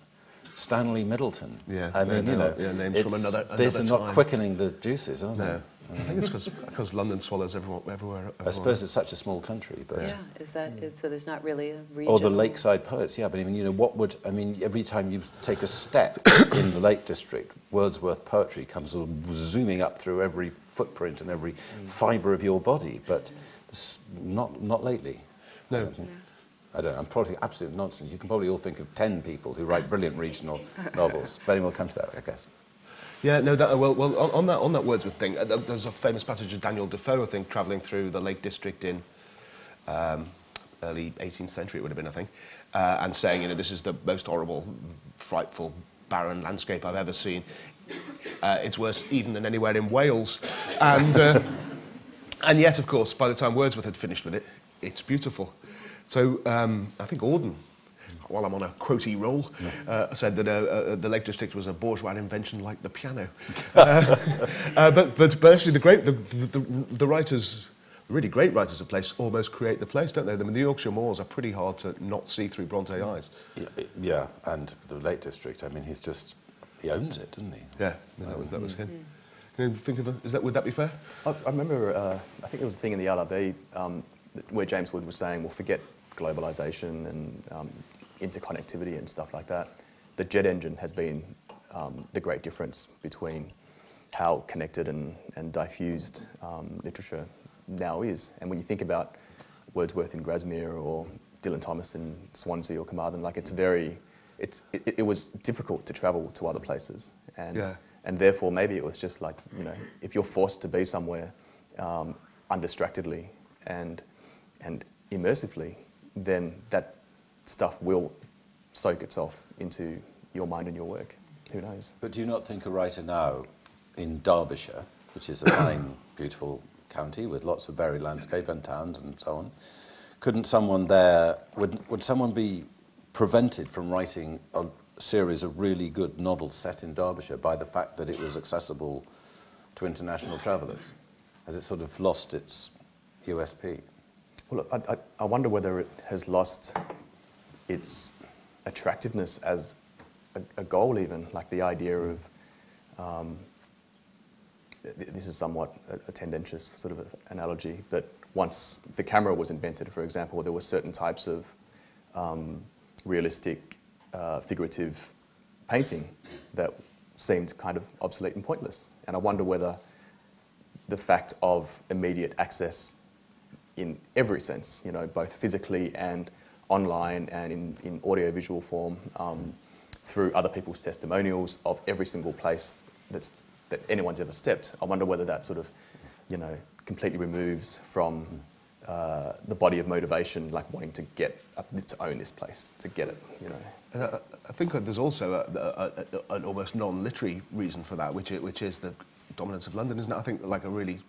Stanley Middleton. Yeah, I mean, you know, yeah, names from another these are not time. quickening the juices, are they? No. I think it's because London swallows everywhere. I suppose it's such a small country, but Yeah, so there's not really a region. or the lakeside poets, yeah. But I mean, you know, every time you take a step in the Lake District, Wordsworth poetry comes sort of zooming up through every footprint and every fibre of your body. But it's not lately. No. I don't know. I'm probably absolute nonsense. You can probably all think of 10 people who write brilliant regional novels. But anyway, we'll come to that, I guess. Yeah, no. Well, on that Wordsworth thing, there's a famous passage of Daniel Defoe, I think, travelling through the Lake District in early 18th century, it would have been, I think, and saying, you know, this is the most horrible, frightful, barren landscape I've ever seen. It's worse even than anywhere in Wales, and yet, of course, by the time Wordsworth had finished with it, it's beautiful. So I think Auden, while I'm on a quotey roll, said that the Lake District was a bourgeois invention like the piano. But actually, the writers, the really great writers of place, almost create the place, don't they? I mean, the Yorkshire moors are pretty hard to not see through Bronte eyes. Yeah, and the Lake District, I mean, he owns it, doesn't he? Yeah, that was him. Can you think of would that be fair? I remember, I think there was a thing in the LRB where James Wood was saying, well, forget globalisation and interconnectivity and stuff like that. The jet engine has been the great difference between how connected and diffused literature now is. And when you think about Wordsworth in Grasmere or Dylan Thomas in Swansea or Carmarthen, like it was difficult to travel to other places. And therefore maybe it was just like, you know, if you're forced to be somewhere undistractedly and immersively, then that stuff will soak itself into your mind and your work. Who knows? But do you not think a writer now in Derbyshire, which is a fine, beautiful county with lots of varied landscape and towns and so on, couldn't someone there, would someone be prevented from writing series of really good novels set in Derbyshire by the fact that it was accessible to international travellers? Has it sort of lost its USP? Well, look, I wonder whether it has lost its attractiveness as a goal even, like the idea of, this is somewhat a tendentious sort of analogy, but once the camera was invented, for example, there were certain types of realistic, figurative painting that seemed kind of obsolete and pointless. And I wonder whether the fact of immediate access in every sense, you know, both physically and online and in audio-visual form, through other people's testimonials of every single place that anyone's ever stepped. I wonder whether that sort of, you know, completely removes from the body of motivation, like wanting to to own this place, to get it, you know. And I think that there's also an almost non-literary reason for that, which is the dominance of London, isn't it? I think like a really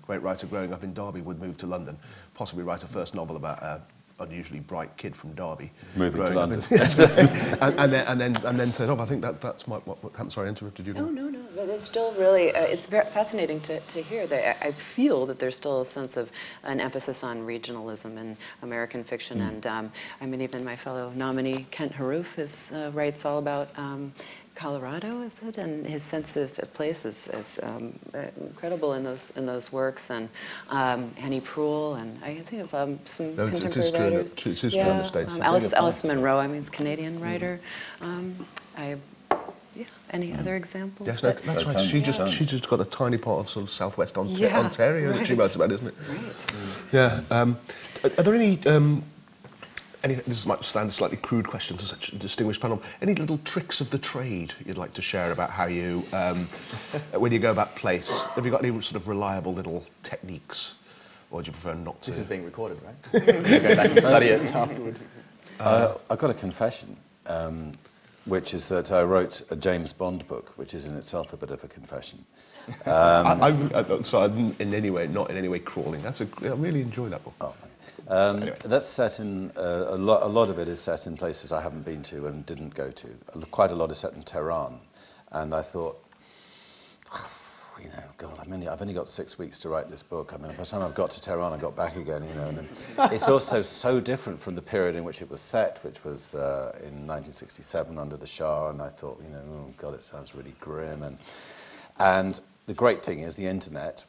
great writer growing up in Derby would move to London, possibly write a first novel about an unusually bright kid from Derby moving to London, and then said, "Oh, I think that's what happened." Sorry, I interrupted you. No. But it's still really, it's very fascinating to hear that. I feel that there's still a sense of an emphasis on regionalism in American fiction, and I mean, even my fellow nominee Kent Haroof writes all about Colorado, is it? And his sense of place is incredible in those works, and Annie Proulx, and I think of some contemporary writers. It is true in the States. Alice Munro, I mean, it's a Canadian writer. Any other examples? Yes, that's right. She just got a tiny part of sort of southwest Ontario that she writes about, isn't it? Right. Yeah. Are there any? This might stand a slightly crude question to such a distinguished panel. Any little tricks of the trade you'd like to share about how you, when you go about place, have you got any sort of reliable little techniques, or do you prefer not to? This is being recorded, right? Go back and study it afterward. I've got a confession, which is that I wrote a James Bond book, which is in itself a bit of a confession. So I'm in any way, not in any way crawling. I really enjoy that book. Oh. Anyway. That's set in, a lot of it is set in places I haven't been to and didn't go to. Quite a lot is set in Tehran. And I thought, you know, God, I've only got 6 weeks to write this book. I mean, by the time I've got to Tehran, I got back again, you know. And it's also so different from the period in which it was set, which was in 1967 under the Shah. And I thought, you know, oh, God, it sounds really grim. And the great thing is the internet,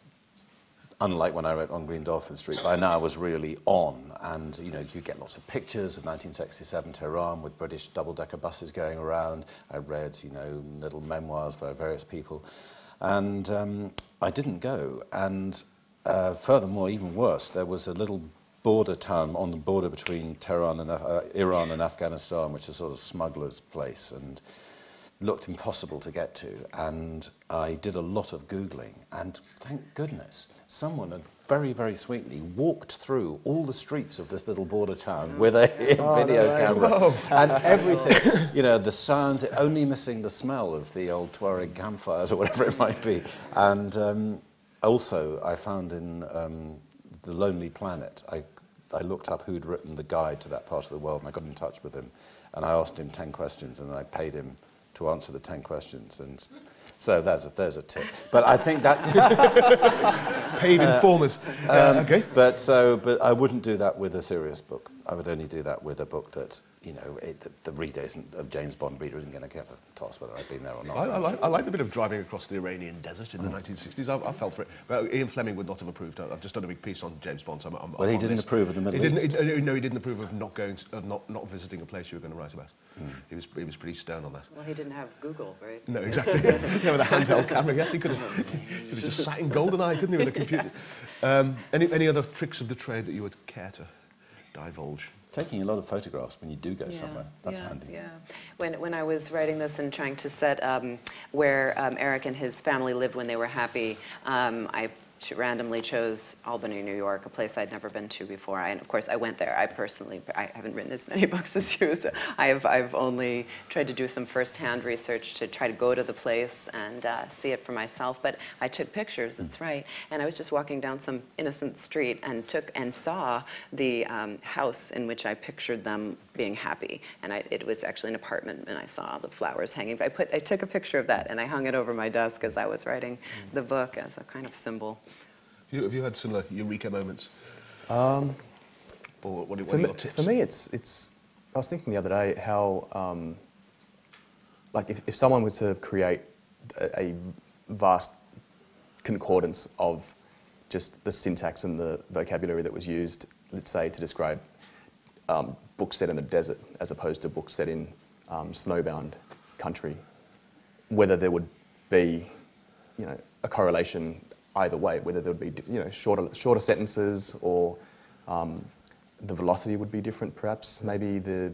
unlike when I wrote On Green Dolphin Street, by now was really on, and you know, you get lots of pictures of 1967 Tehran with British double-decker buses going around. I read, you know, little memoirs by various people, and I didn't go. And furthermore, even worse, there was a little border town on the border between Tehran and Iran and Afghanistan, which is a sort of smuggler's place, and looked impossible to get to. And I did a lot of Googling, and thank goodness, someone had very, very sweetly walked through all the streets of this little border town with a video camera. And everything, you know, the sounds, only missing the smell of the old Tuareg campfires or whatever it might be. And also, I found in The Lonely Planet, I looked up who'd written the guide to that part of the world, and I got in touch with him, and I asked him 10 questions, and I paid him to answer the 10 questions, and so there's a tip. But I think that's paid informers. Okay. But I wouldn't do that with a serious book. I would only do that with a book that, you know, the reader isn't, a James Bond reader isn't going to give a toss whether I've been there or not. I like the bit of driving across the Iranian desert in the 1960s. I fell for it. But Ian Fleming would not have approved. I've just done a big piece on James Bond. So Well, he didn't approve of the Middle East. No, he didn't approve of not visiting a place you were going to write about. He was pretty stern on that. Well, he didn't have Google, right? No, exactly. Yeah, with a handheld camera. Yes, he could have just sat in GoldenEye, couldn't he, with a computer? Any other tricks of the trade that you would care to divulge? Taking a lot of photographs when you do go somewhere. That's handy. Yeah. When I was writing this and trying to set where Eric and his family lived when they were happy, I randomly chose Albany, New York, a place I'd never been to before. And of course, I went there. I haven't written as many books as you, so I've only tried to do some first-hand research to try to go to the place and see it for myself. But I took pictures, that's right. And I was just walking down some innocent street and saw the house in which I pictured them being happy. And it was actually an apartment, and I saw the flowers hanging. I took a picture of that, and I hung it over my desk as I was writing the book as a kind of symbol. Have you had similar eureka moments? Or what are your tips? For me, it's. I was thinking the other day how, like, if someone were to create a vast concordance of just the syntax and the vocabulary that was used, let's say, to describe books set in the desert as opposed to books set in snowbound country, whether there would be, a correlation either way, whether there would be, shorter sentences, or the velocity would be different, perhaps. Maybe the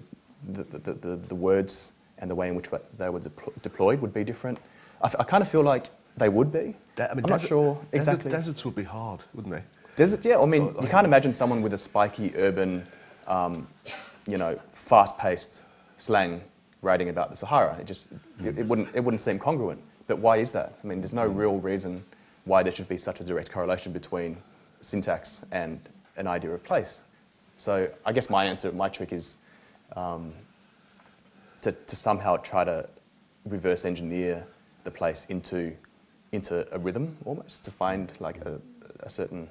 words and the way in which they were deployed would be different. I kind of feel like they would be. I'm not sure exactly. Deserts would be hard, wouldn't they? Desert, yeah. I mean, you can't imagine someone with a spiky urban, fast-paced slang writing about the Sahara. It wouldn't seem congruent. But why is that? I mean, there's no real reason why there should be such a direct correlation between syntax and an idea of place. So I guess my trick is to somehow try to reverse engineer the place into a rhythm, almost, to find like a certain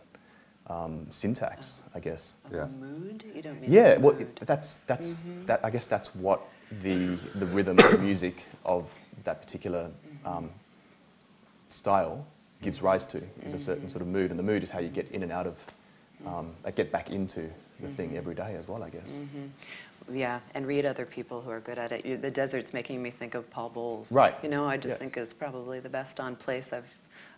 syntax, I guess. A mood? You don't mean yeah, well, that. I guess that's what the rhythm of music of that particular style gives rise to, is a certain sort of mood, and the mood is how you get in and out of, get back into the thing every day as well, I guess. Yeah, and read other people who are good at it. The desert's making me think of Paul Bowles. Right. I just think is probably the best on place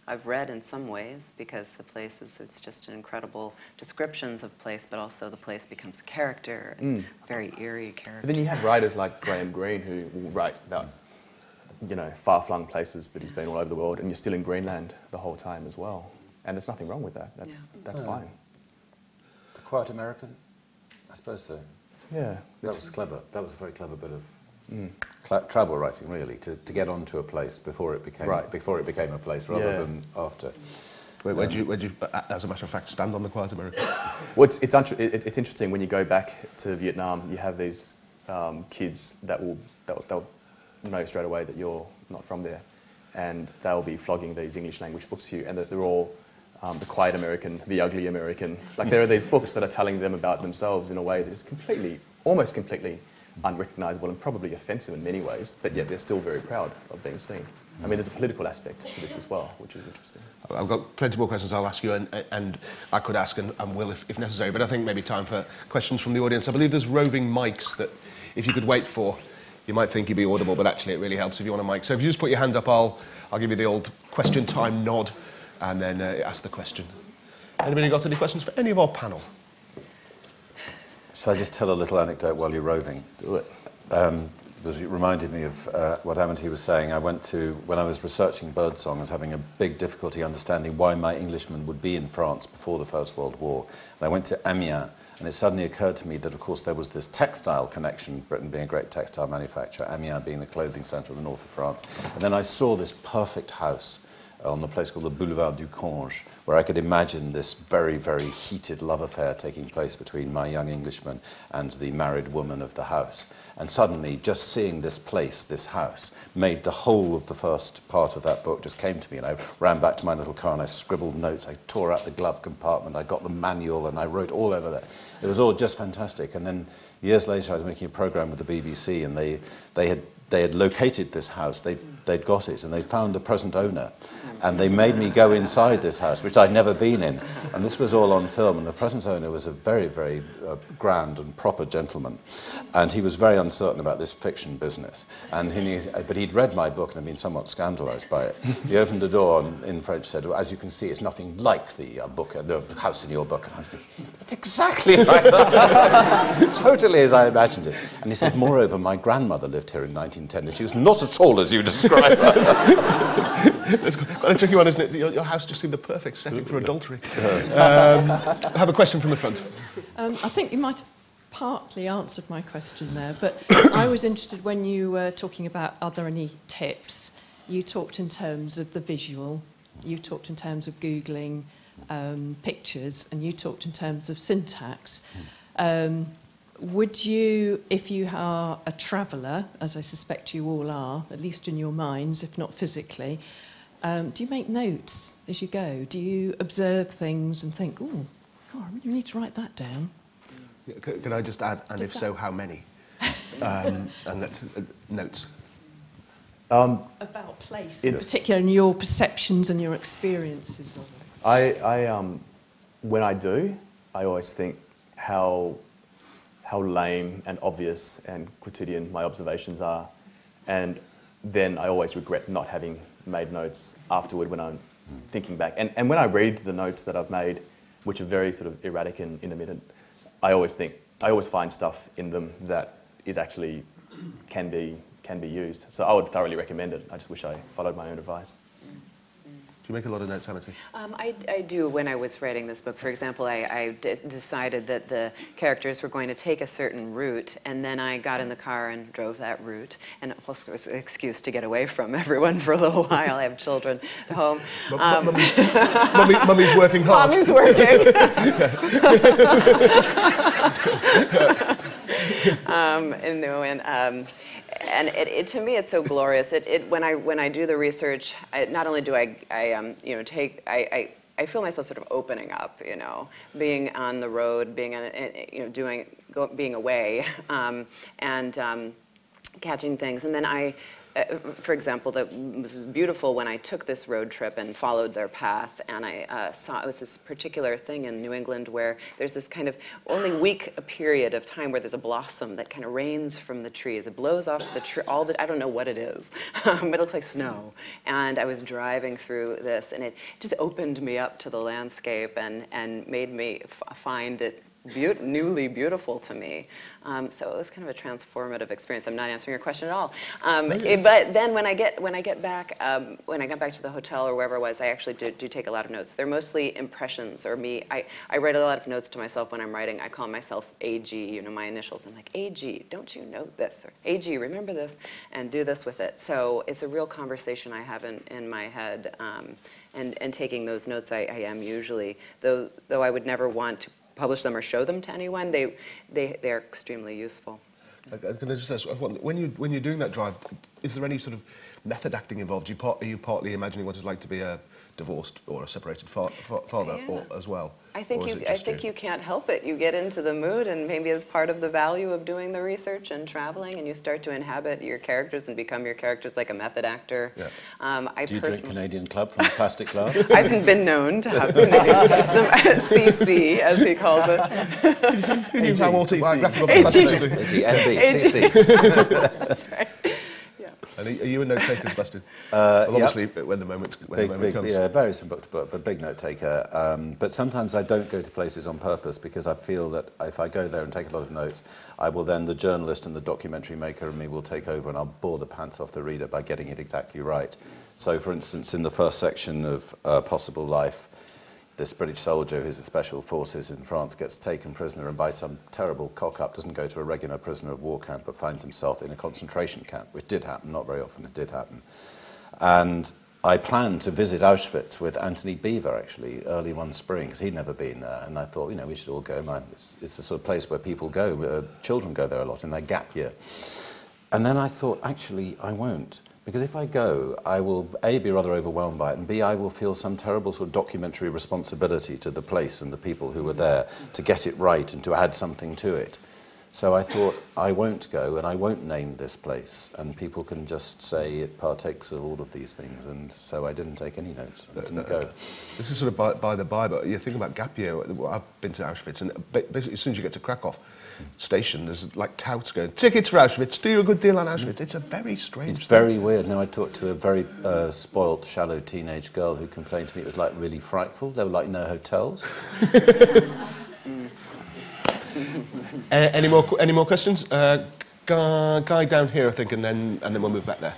I've read in some ways, because the place it's just an incredible descriptions of place, but also the place becomes a character, and very eerie character. But then you have writers like Graham Greene who will write about, far-flung places that he's been all over the world, and you're still in Greenland the whole time as well. And there's nothing wrong with that. That's fine. The Quiet American? I suppose so. Yeah. That was clever. That was a very clever bit of travel writing, really, to get onto a place before it became a place, rather than after. Where do you, as a matter of fact, stand on the Quiet American? Well, it's interesting when you go back to Vietnam. You have these kids they'll know straight away that you're not from there, and they'll be flogging these English language books to you, and that they're all the Quiet American, the Ugly American. Like, there are these books that are telling them about themselves in a way that is almost completely unrecognisable and probably offensive in many ways, but yet they're still very proud of being seen. I mean, there's a political aspect to this as well, which is interesting. I've got plenty more questions I'll ask you, and I could ask and will if necessary, but I think maybe time for questions from the audience. I believe there's roving mics that, if you could wait for, you might think you'd be audible, but actually it really helps if you want a mic. So if you just put your hand up, I'll give you the old question time nod, and then ask the question. Anybody got any questions for any of our panel? Shall I just tell a little anecdote while you're roving? Do it. Because it reminded me of what Amity was saying. When I was researching birdsong, I was having a big difficulty understanding why my Englishman would be in France before the First World War. And I went to Amiens, and it suddenly occurred to me that, of course, there was this textile connection, Britain being a great textile manufacturer, Amiens being the clothing centre of the north of France. And then I saw this perfect house on the place called the Boulevard du Cange, where I could imagine this very, very heated love affair taking place between my young Englishman and the married woman of the house. And suddenly, just seeing this place, this house, made the whole of the first part of that book just came to me. And I ran back to my little car and I scribbled notes. I tore out the glove compartment. I got the manual and I wrote all over there. It was all just fantastic. And then years later, I was making a program with the BBC, and they had located this house. They'd got it, and they'd found the present owner. And they made me go inside this house, which I'd never been in. And this was all on film, and the present owner was a very, very grand and proper gentleman. And he was very uncertain about this fiction business. But he'd read my book and had been somewhat scandalised by it. He opened the door and in French said, well, as you can see, it's nothing like the house in your book. And I was thinking, it's exactly like that. Totally as I imagined it. And he said, moreover, my grandmother lived here in 1910, and she was not at all as you describe her. It's quite a tricky one, isn't it? Your house just seemed the perfect setting for adultery. I have a question from the front. I think you might have partly answered my question there, but I was interested when you were talking about are there any tips. You talked in terms of the visual, you talked in terms of Googling pictures, and you talked in terms of syntax. Would you, if you are a traveller, as I suspect you all are, at least in your minds, if not physically, do you make notes as you go? Do you observe things and think, oh, God, I really need to write that down? Can I just add, and if so, how many? And that's notes. About place, in particular, and your perceptions and your experiences of it. When I do, I always think how lame and obvious and quotidian my observations are, and then I always regret not having made notes afterward when I'm thinking back. And when I read the notes that I've made, which are very sort of erratic and intermittent, I always find stuff in them that is actually can be used. So I would thoroughly recommend it. I just wish I followed my own advice. Do you make a lot of notes, Amity? I do. When I was writing this book, for example, I decided that the characters were going to take a certain route, and then I got in the car and drove that route. And it was an excuse to get away from everyone for a little while. I have children at home. Mummy's working hard. Mommy's working. And to me, it's so glorious. When I do the research, not only do I feel myself sort of opening up, being on the road, being being away, and catching things, and then for example, that was beautiful when I took this road trip and followed their path, and I saw it was this particular thing in New England where there's this kind of only week a period of time where there's a blossom that kind of rains from the trees. It blows off the tree, I don't know what it is, but it looks like snow. And I was driving through this, and it just opened me up to the landscape and made me find it newly beautiful to me. So it was kind of a transformative experience. I'm not answering your question at all. But then when I got back to the hotel or wherever it was, I actually do take a lot of notes. They're mostly impressions or me. I write a lot of notes to myself when I'm writing. I call myself AG, my initials. I'm like, AG, don't you know this? Or AG, remember this? And do this with it. So it's a real conversation I have in my head. And taking those notes, I am usually, though I would never want to publish them or show them to anyone, they're extremely useful. Can I just ask, when you're doing that drive, is there any sort of method acting involved? Are you partly imagining what it's like to be a divorced or a separated father as well? I think you can't help it. You get into the mood, and maybe as part of the value of doing the research and traveling, and you start to inhabit your characters and become your characters like a method actor. Yeah. Do you drink Canadian Club from a plastic glass? I've been known to have some CC, as he calls it. AG, That's right. And are you a note taker, Sebastian? Obviously, when the moment comes. Yeah, varies from book to book, but big note taker. But sometimes I don't go to places on purpose because I feel that if I go there and take a lot of notes, I will then, the journalist and the documentary maker and me will take over, and I'll bore the pants off the reader by getting it exactly right. So, for instance, in the first section of Possible Life, this British soldier who's in special forces in France gets taken prisoner and by some terrible cock-up doesn't go to a regular prisoner of war camp but finds himself in a concentration camp, which did happen, not very often, it did happen. And I planned to visit Auschwitz with Anthony Beevor, actually, early one spring, because he'd never been there. And I thought, we should all go. It's the sort of place where people go, children go there a lot in their gap year. And then I thought, actually, I won't. Because if I go, I will, A, be rather overwhelmed by it, and B, I will feel some terrible sort of documentary responsibility to the place and the people who were there to get it right and to add something to it. So I thought, I won't go and I won't name this place, and people can just say it partakes of all of these things, and so I didn't take any notes. I didn't go. This is sort of by the by, but you think about gap year. I've been to Auschwitz, and basically as soon as you get to Krakow station, there's like touts going, tickets for Auschwitz, do you a good deal on Auschwitz. It's a very strange thing. Very weird. Now, I talked to a very spoilt, shallow teenage girl who complained to me it was like really frightful. There were like no hotels. Any more questions? Guy down here, I think, and then we'll move back there.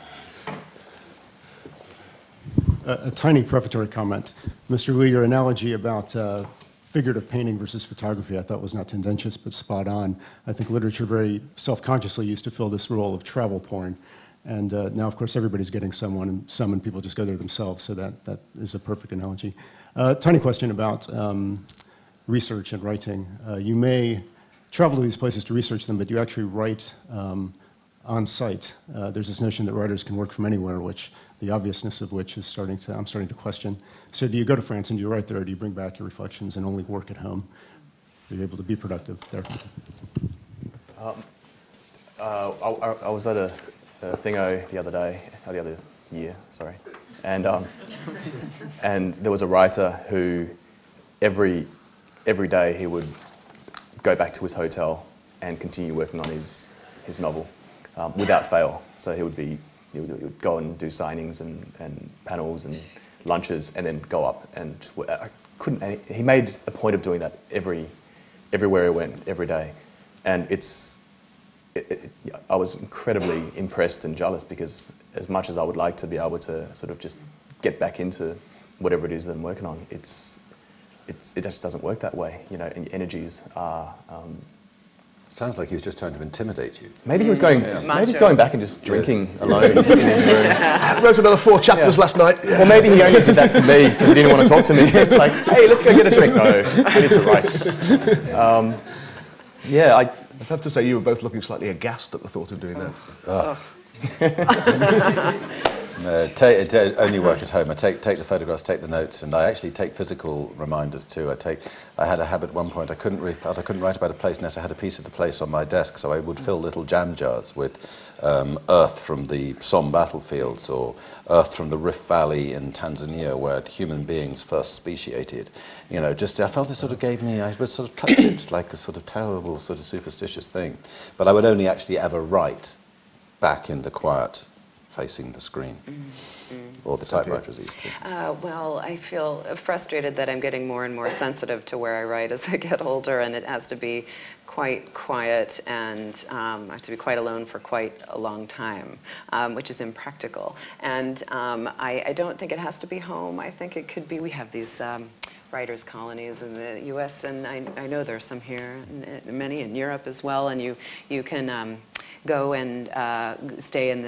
A tiny prefatory comment. Mr. Lee, your analogy about figurative painting versus photography I thought was not tendentious but spot on. I think literature very self-consciously used to fill this role of travel porn. And now, of course, everybody's getting someone, and people just go there themselves, so that is a perfect analogy. Tiny question about research and writing. You may travel to these places to research them, but you actually write on site. There's this notion that writers can work from anywhere, which the obviousness of which is I'm starting to question. So do you go to France and do you write there, or do you bring back your reflections and only work at home? Are you able to be productive there? I was at a thingo the other year, sorry, and there was a writer who every day he would go back to his hotel and continue working on his novel without fail. So he would go and do signings and panels and lunches, and then go up and he made a point of doing that everywhere he went, every day, and I was incredibly impressed and jealous, because as much as I would like to be able to sort of just get back into whatever it is that I'm working on, it just doesn't work that way, you know. And energies are. Sounds like he was just trying to intimidate you. Maybe he was going. Maybe he's going back and just drinking alone in his room. I wrote another 4 chapters last night. Well, maybe he only did that to me because he didn't want to talk to me. It's like, hey, let's go get a drink. No, I need to write. Yeah, I'd have to say you were both looking slightly aghast at the thought of doing that. Oh. Only work at home. I take the photographs, take the notes, and I actually take physical reminders too. I had a habit at one point. I couldn't write about a place unless I had a piece of the place on my desk. So I would fill little jam jars with earth from the Somme battlefields, or earth from the Rift Valley in Tanzania, where the human beings first speciated. You know, I felt it sort of gave me. I would sort of touch it like a sort of terrible, sort of superstitious thing. But I would only actually ever write back in the quiet, facing the screen, or the typewriter as easy. Well, I feel frustrated that I'm getting more and more sensitive to where I write as I get older, and it has to be quite quiet, and I have to be quite alone for quite a long time, which is impractical. And I don't think it has to be home. I think it could be, we have these writers' colonies in the US, and I know there are some here, and many in Europe as well, and you can go and stay in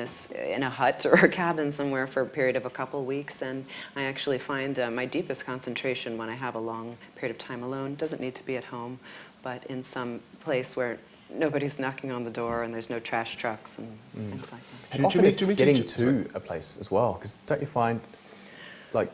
a hut or a cabin somewhere for a period of a couple weeks, and I actually find my deepest concentration when I have a long period of time alone. Doesn't need to be at home, but in some place where nobody's knocking on the door and there's no trash trucks and things like that. And often it's getting to a place as well, because don't you find, like,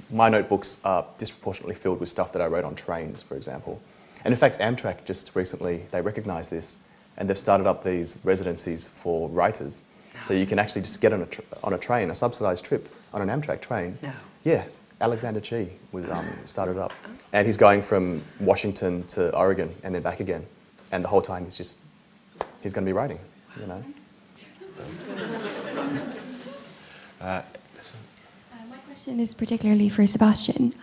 my notebooks are disproportionately filled with stuff that I wrote on trains, for example. And in fact, Amtrak just recently, they recognised this, and they've started up these residencies for writers. So you can actually just get on a train, a subsidised trip on an Amtrak train. No. Yeah, Alexander Chi was started up. And he's going from Washington to Oregon and then back again. And the whole time he's going to be writing, you know. My question is particularly for Sebastian.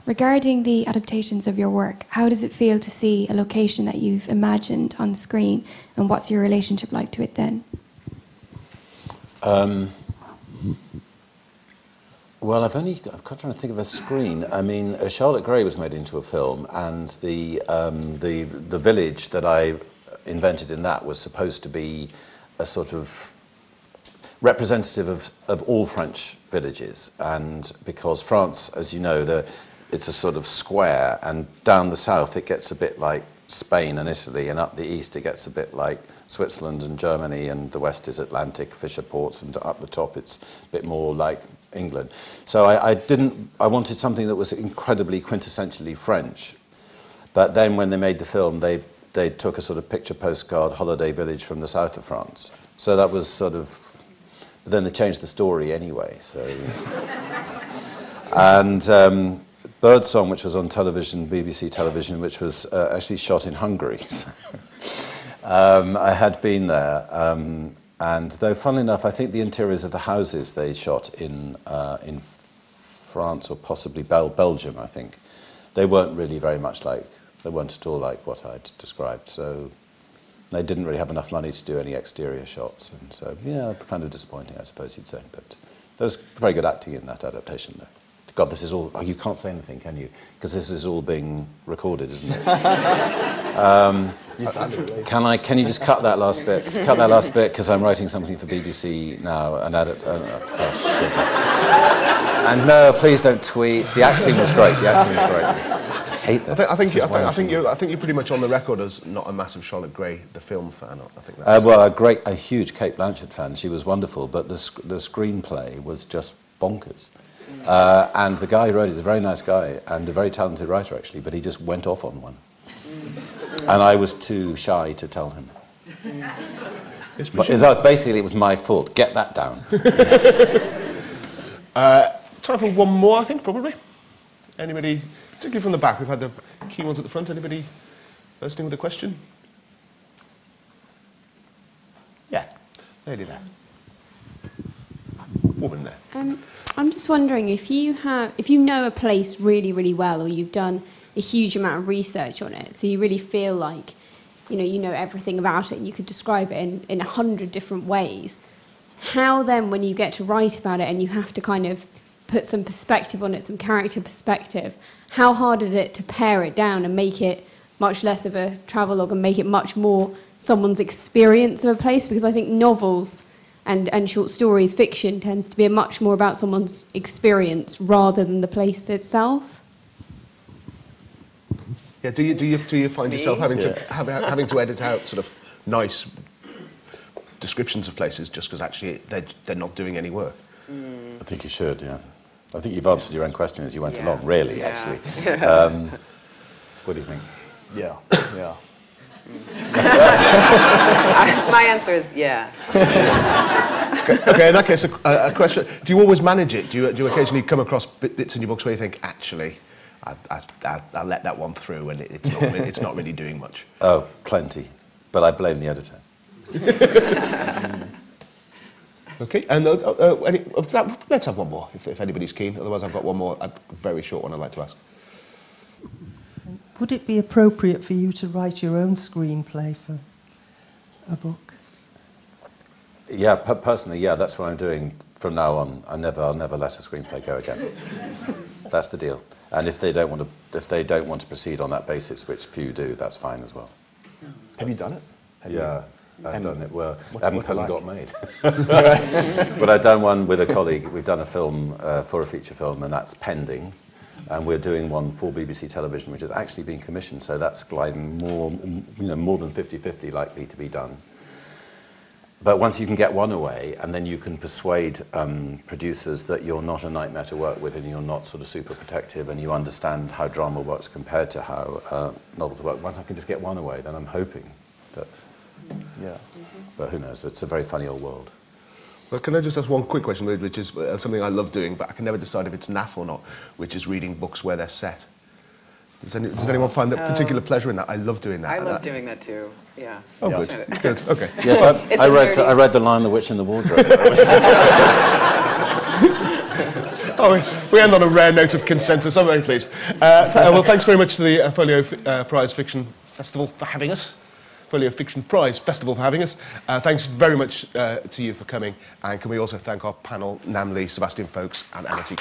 Regarding the adaptations of your work, how does it feel to see a location that you've imagined on screen, and what's your relationship like to it then? Well, I'm trying to think of a screen. I mean, Charlotte Gray was made into a film, and the village that I invented in that was supposed to be a sort of representative of all French villages, and because France, as you know, it's a sort of square, and down the south it gets a bit like Spain and Italy, and up the east it gets a bit like Switzerland and Germany, and the west is Atlantic, Fisher Ports, and up the top it's a bit more like England. So I wanted something that was incredibly quintessentially French, but then when they made the film they took a sort of picture postcard holiday village from the south of France. So that was sort of, but then they changed the story anyway. So, and Birdsong, which was on television, BBC television, which was actually shot in Hungary. So, I had been there, and though, funnily enough, I think the interiors of the houses they shot in France or possibly Belgium, I think, they weren't really very much like, they weren't at all like what I'd described. So they didn't really have enough money to do any exterior shots, and so yeah, kind of disappointing, I suppose you'd say. But There's very good acting in that adaptation, though. God, this is all... Oh, you can't say anything, can you? Because this is all being recorded, isn't it? Can you just cut that last bit? Cut that last bit, because I'm writing something for BBC now, and and no, please don't tweet. The acting was great. The acting was great. I hate this. I think you're pretty much on the record as not a massive Charlotte Gray, the film fan. I think well, a huge Kate Blanchett fan. She was wonderful, but the screenplay was just bonkers. And the guy who wrote it is a very nice guy and a very talented writer, actually, but he just went off on one. And I was too shy to tell him. But basically, it was my fault. Get that down. Time for one more, I think, probably. Anybody, particularly from the back? We've had the key ones at the front. Anybody listening with a question? Yeah, lady there. Woman there. I'm just wondering if you know a place really, really well, or you've done a huge amount of research on it, so you really feel like you know everything about it, and you could describe it in 100 different ways. How then, when you get to write about it and you have to kind of put some perspective on it, some character perspective, how hard is it to pare it down and make it much less of a travelogue and make it much more someone's experience of a place? Because I think novels and short stories, fiction, tends to be much more about someone's experience rather than the place itself. Yeah, do you find yourself having to edit out sort of nice descriptions of places just because actually they're not doing any work? I think you should, yeah. I think you've answered your own question as you went along, really, actually. What do you think? Yeah, yeah. My answer is yeah. Okay, in that case, a question. Do you always manage it? Do you occasionally come across bits in your books where you think, actually, I'll let that one through and it's not really doing much? Oh, plenty. But I blame the editor. Okay, and let's have one more, if anybody's keen. Otherwise, I've got one more, a very short one I'd like to ask. Would it be appropriate for you to write your own screenplay for a book? Yeah, personally, yeah, that's what I'm doing from now on. I'll never let a screenplay go again. That's the deal. And if they don't want to proceed on that basis, which few do, that's fine as well. Have you done it? Yeah, I've done it. Well, what's haven't it like? got made. But I've done one with a colleague. We've done a film for a feature film, and that's pending. And we're doing one for BBC Television, which has actually been commissioned, so that's gliding more than 50-50 likely to be done. But once you can get one away, and then you can persuade producers that you're not a nightmare to work with and you're not sort of super protective and you understand how drama works compared to how novels work, once I can just get one away, then I'm hoping that... Yeah. But who knows, it's a very funny old world. Well, can I just ask one quick question, which is something I love doing, but I can never decide if it's naff or not, which is reading books where they're set. Does anyone find that particular pleasure in that? I love doing that. I love doing that too, yeah. Oh, Yeah. good. Good, okay. Yes, I read The Lion, the Witch and the Wardrobe. Oh, we end on a rare note of consensus. I'm very pleased. Well, thanks very much to the Folio Prize Fiction Festival for having us. Folio Fiction Prize Festival for having us. Thanks very much to you for coming. And can we also thank our panel, namely Sebastian, Faulkes and Amity.